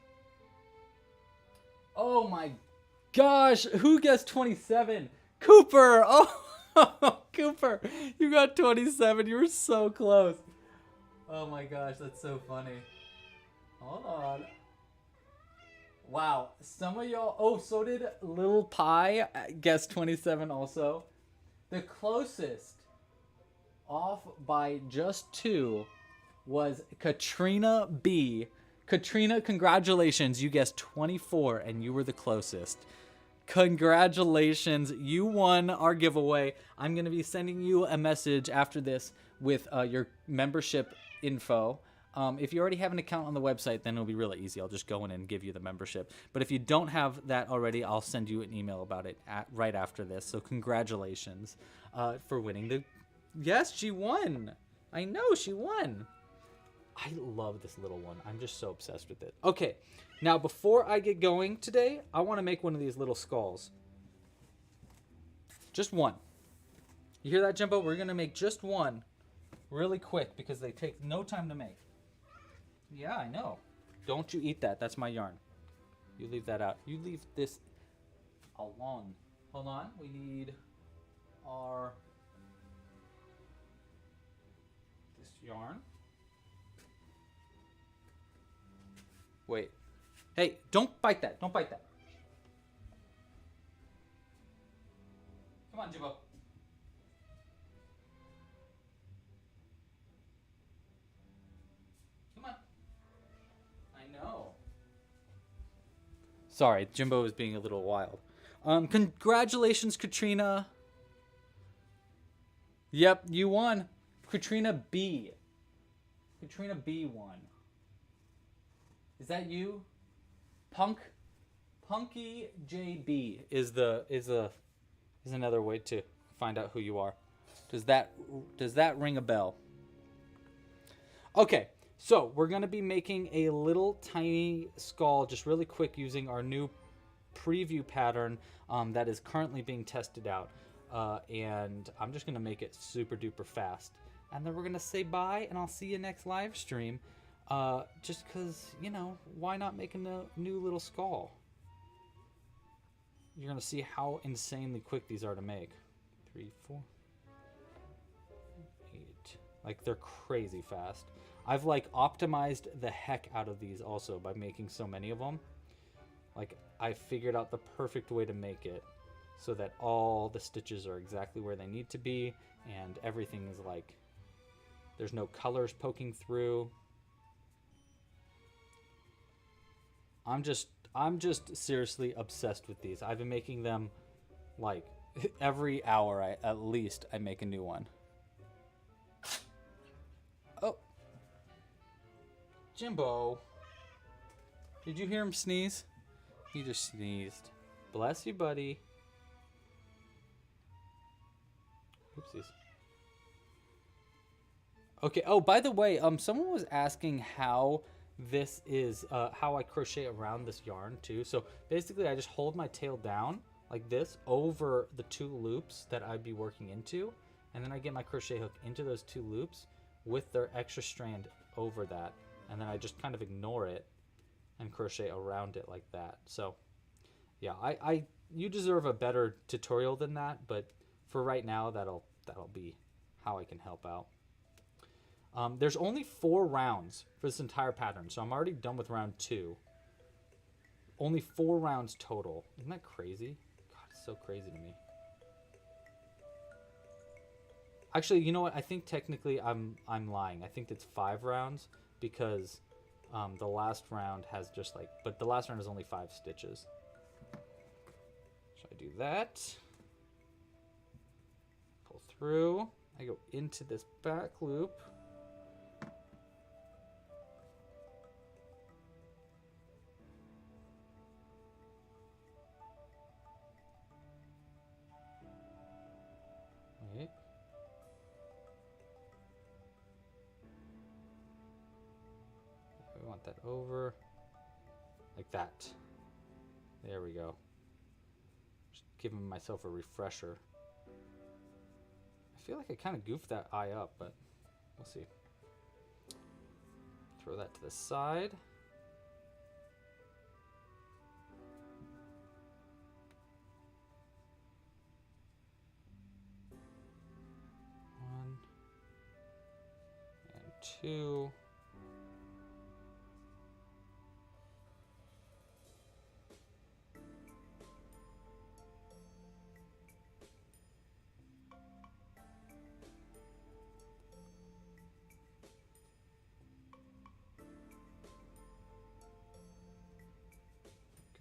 Oh my gosh, who guessed 27? Cooper! Oh, Cooper, you got 27. You were so close. Oh my gosh, that's so funny. Hold on. Wow, some of y'all... Oh, so did Little Pie guess 27 also. The closest, off by just 2, was Katrina B. Katrina, congratulations. You guessed 24 and you were the closest. Congratulations. You won our giveaway. I'm going to be sending you a message after this with your membership info. If you already have an account on the website, then it'll be really easy. I'll just go in and give you the membership. But if you don't have that already, I'll send you an email about it right after this. So congratulations for winning the... Yes, she won. I know, she won. I love this little one. I'm just so obsessed with it. Okay, now before I get going today, I want to make one of these little skulls. Just one. You hear that, Jimbo? We're going to make just one really quick because they take no time to make. Yeah, I know. Don't you eat that. That's my yarn. You leave that out. You leave this alone. Hold on. We need our... this yarn. Wait. Hey, don't bite that. Don't bite that. Come on, Jimbo. Come on. I know. Sorry, Jimbo is being a little wild. Congratulations, Katrina. Yep, you won. Katrina B. Katrina B won. Is that you? Punky JB is another way to find out who you are. Does that ring a bell? Okay, so we're gonna be making a little tiny skull just really quick using our new preview pattern that is currently being tested out, and I'm just gonna make it super duper fast, and then we're gonna say bye, and I'll see you next live stream. Just because, you know, why not make a new little skull? You're going to see how insanely quick these are to make. 3, 4, 8. Like, they're crazy fast. I've, like, optimized the heck out of these also by making so many of them. Like, I figured out the perfect way to make it so that all the stitches are exactly where they need to be, and everything is, like, there's no colors poking through. I'm just seriously obsessed with these. I've been making them like every hour at least I make a new one. Oh. Jimbo. Did you hear him sneeze? He just sneezed. Bless you, buddy. Oopsies. Okay, oh, by the way, someone was asking how this is, how I crochet around this yarn too. So basically I just hold my tail down like this over the 2 loops that I'd be working into. And then I get my crochet hook into those 2 loops with their extra strand over that. And then I just kind of ignore it and crochet around it like that. So yeah, you deserve a better tutorial than that, but for right now, that'll be how I can help out. There's only 4 rounds for this entire pattern, so I'm already done with round 2. Only 4 rounds total. Isn't that crazy? God, it's so crazy to me. Actually, you know what? I think technically I'm lying. I think it's 5 rounds because the last round has just like, but the last round is only 5 stitches. So I do that. Pull through. I go into this back loop. Wait. We want that over like that. There we go. Just giving myself a refresher. I feel like I kind of goofed that eye up, but we'll see. Throw that to the side. One and 2.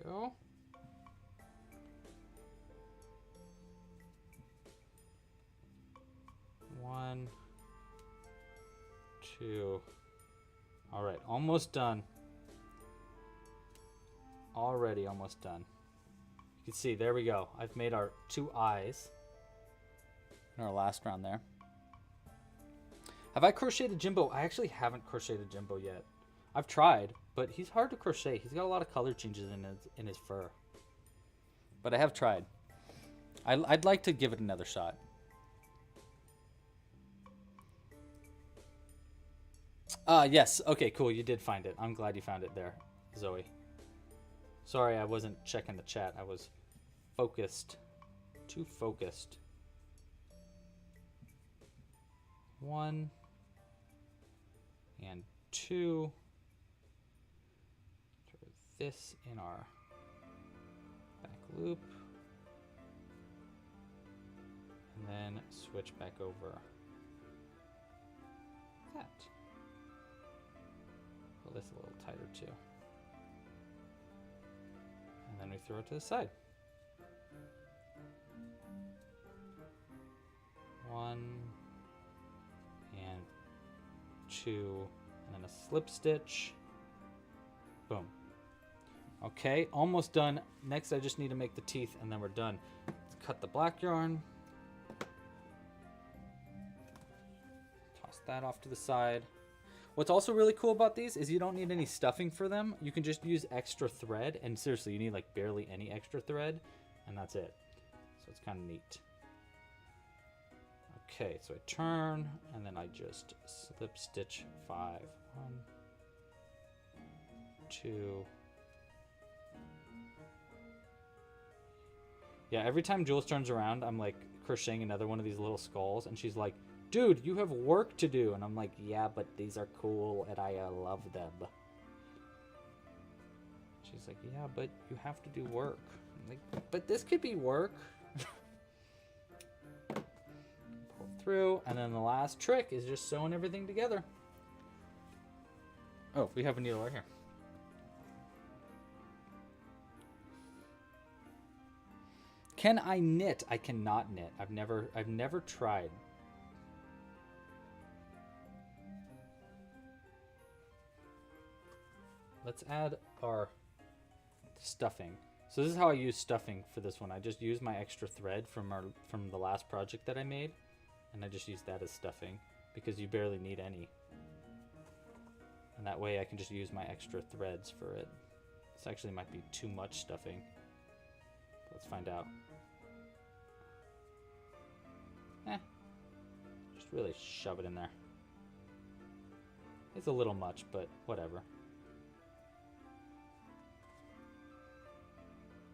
Go. One, 2. All right, almost done. Already almost done. You can see, there we go. I've made our 2 eyes in our last round there. Have I crocheted Jimbo? I actually haven't crocheted Jimbo yet. I've tried, but he's hard to crochet. He's got a lot of color changes in his fur. But I have tried. I'd like to give it another shot. Yes. Okay, cool. You did find it. I'm glad you found it there, Zoe. Sorry, I wasn't checking the chat. I was focused. Too focused. 1 and 2. Throw this in our back loop. And then switch back over. That. Pull this a little tighter too. And then we throw it to the side. 1 and 2, and then a slip stitch. Boom. Okay, almost done. Next, I just need to make the teeth, and then we're done. Let's cut the black yarn. Toss that off to the side. What's also really cool about these is you don't need any stuffing for them. You can just use extra thread, and seriously, you need like barely any extra thread, and that's it. So it's kind of neat. Okay, so I turn, and then I just slip stitch 5. 1, 2. Yeah, every time Jules turns around, I'm like crocheting another one of these little skulls, and she's like, dude, you have work to do. And I'm like, yeah, but these are cool, and I love them. She's like, yeah, but you have to do work. I'm like, but this could be work. Pull through, and then the last trick is just sewing everything together. Oh, we have a needle right here. Can I knit? I cannot knit. I've never tried. Let's add our stuffing. So this is how I use stuffing for this one. I just use my extra thread from the last project that I made, and I just use that as stuffing because you barely need any. And that way I can just use my extra threads for it. This actually might be too much stuffing. Let's find out. Just really shove it in there. It's a little much, but whatever.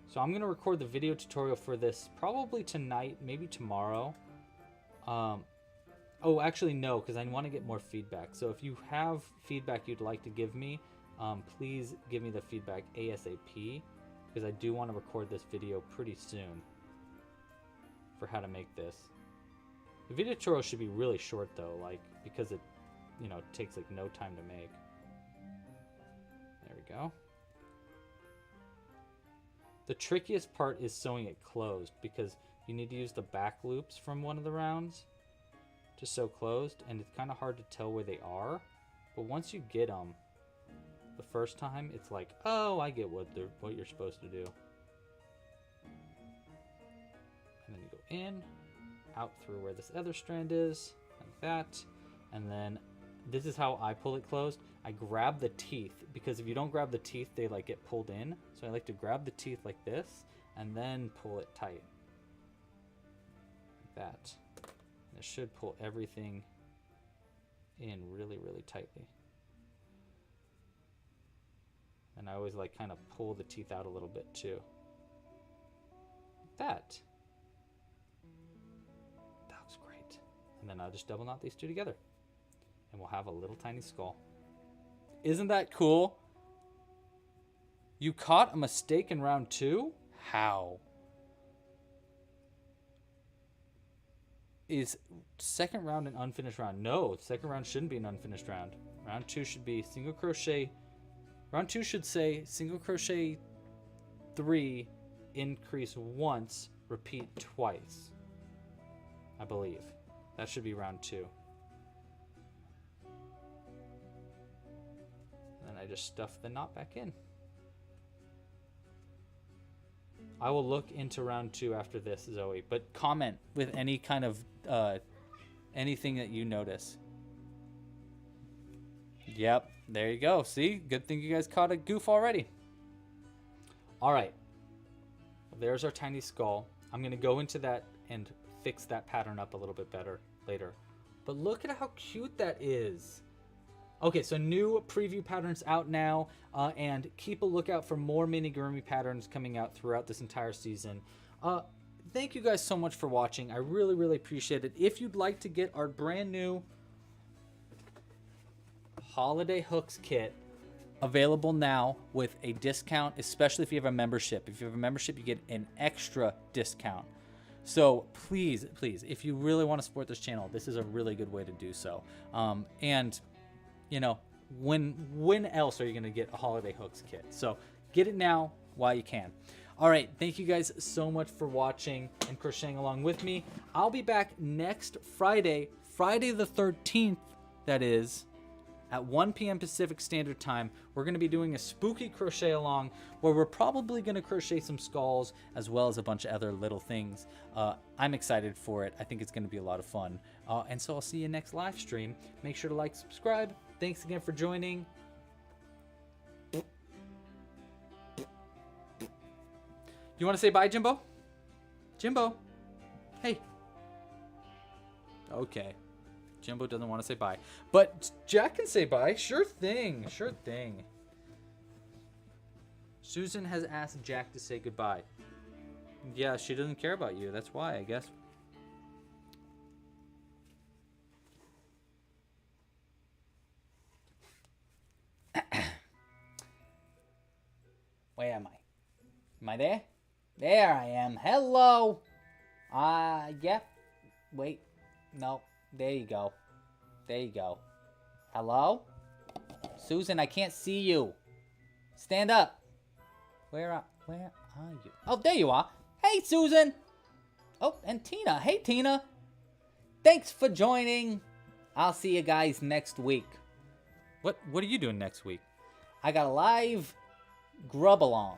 So I'm going to record the video tutorial for this probably tonight, maybe tomorrow. Oh, actually no, because I want to get more feedback. So if you have feedback you'd like to give me, please give me the feedback ASAP, because I do want to record this video pretty soon for how to make this. The video tutorial should be really short though, like, because it, you know, takes like no time to make. There we go. The trickiest part is sewing it closed, because you need to use the back loops from one of the rounds to sew closed, and it's kind of hard to tell where they are. But once you get them the first time, it's like, oh, I get what you're supposed to do. And then you go in, out through where this other strand is, like that. And then this is how I pull it closed. I grab the teeth, because if you don't grab the teeth, they like get pulled in. So I like to grab the teeth like this and then pull it tight. Like that. And it should pull everything in really, really tightly. And I always like kind of pull the teeth out a little bit too. Like that. That looks great. And then I'll just double knot these two together. And we'll have a little tiny skull. Isn't that cool? You caught a mistake in round 2? How? Is second round an unfinished round? No, second round shouldn't be an unfinished round. Round 2 should be single crochet. Round 2 should say single crochet 3, increase once, repeat twice. I believe. That should be round 2. And I just stuff the knot back in. I will look into round 2 after this, Zoe, but comment with any kind of anything that you notice. Yep, there you go. See, good thing you guys caught a goof already. All right, there's our tiny skull. I'm gonna go into that and fix that pattern up a little bit better later. But look at how cute that is. Okay, so new preview patterns out now, and keep a lookout for more Mini-gomi patterns coming out throughout this entire season. Thank you guys so much for watching. I really, really appreciate it. If you'd like to get our brand new Holiday Hooks kit, available now with a discount, especially if you have a membership. If you have a membership, you get an extra discount. So please, please, if you really want to support this channel, this is a really good way to do so. And you know, when else are you going to get a Holiday Hooks kit? So get it now while you can. All right, thank you guys so much for watching and crocheting along with me. I'll be back next Friday, Friday the 13th, that is, at 1 p.m. Pacific Standard Time. We're going to be doing a spooky crochet along where we're probably going to crochet some skulls as well as a bunch of other little things. I'm excited for it. I think it's going to be a lot of fun. And so I'll see you next live stream. Make sure to like, subscribe. Thanks again for joining. You want to say bye, Jimbo? Jimbo. Hey. Okay. Jimbo doesn't want to say bye. But Jack can say bye. Sure thing. Sure thing. Susan has asked Jack to say goodbye. Yeah, she doesn't care about you. That's why, I guess. Where am I? Am I there? There I am. Hello. Yeah. Wait. No. There you go. There you go. Hello? Susan, I can't see you. Stand up. Where are you? Oh, there you are. Hey, Susan. Oh, and Tina. Hey, Tina. Thanks for joining. I'll see you guys next week. What are you doing next week? I got a live grub along.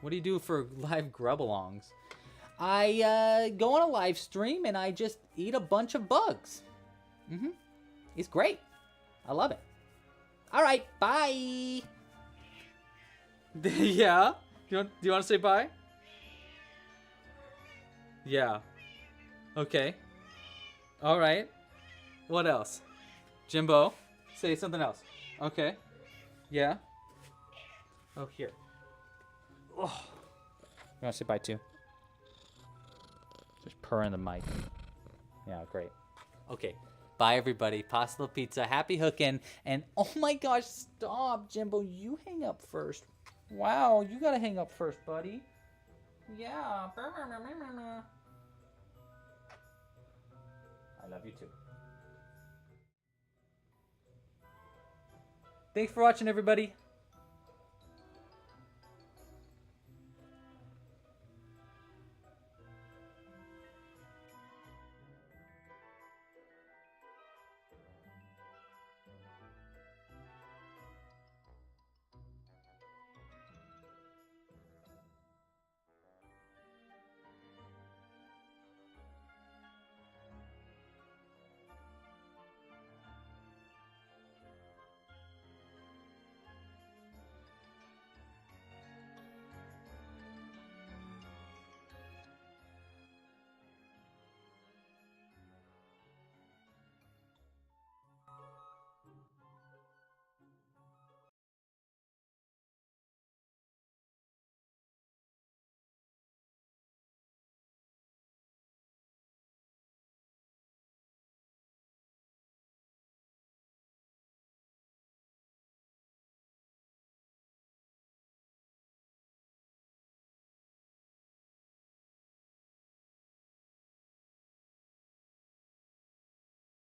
What do you do for live grub-alongs? I go on a live stream and I just eat a bunch of bugs. It's great. I love it. All right, bye. Yeah? Do you want to say bye? Yeah. Okay. All right. What else? Jimbo, say something else. Okay. Yeah. Oh, here. Oh. You want to say bye too? Just purr in the mic. Yeah, great. Okay. Bye, everybody. Pasta La Pizza. Happy hooking. And oh my gosh, stop, Jimbo. You hang up first. Wow, you got to hang up first, buddy. Yeah. I love you too. Thanks for watching, everybody.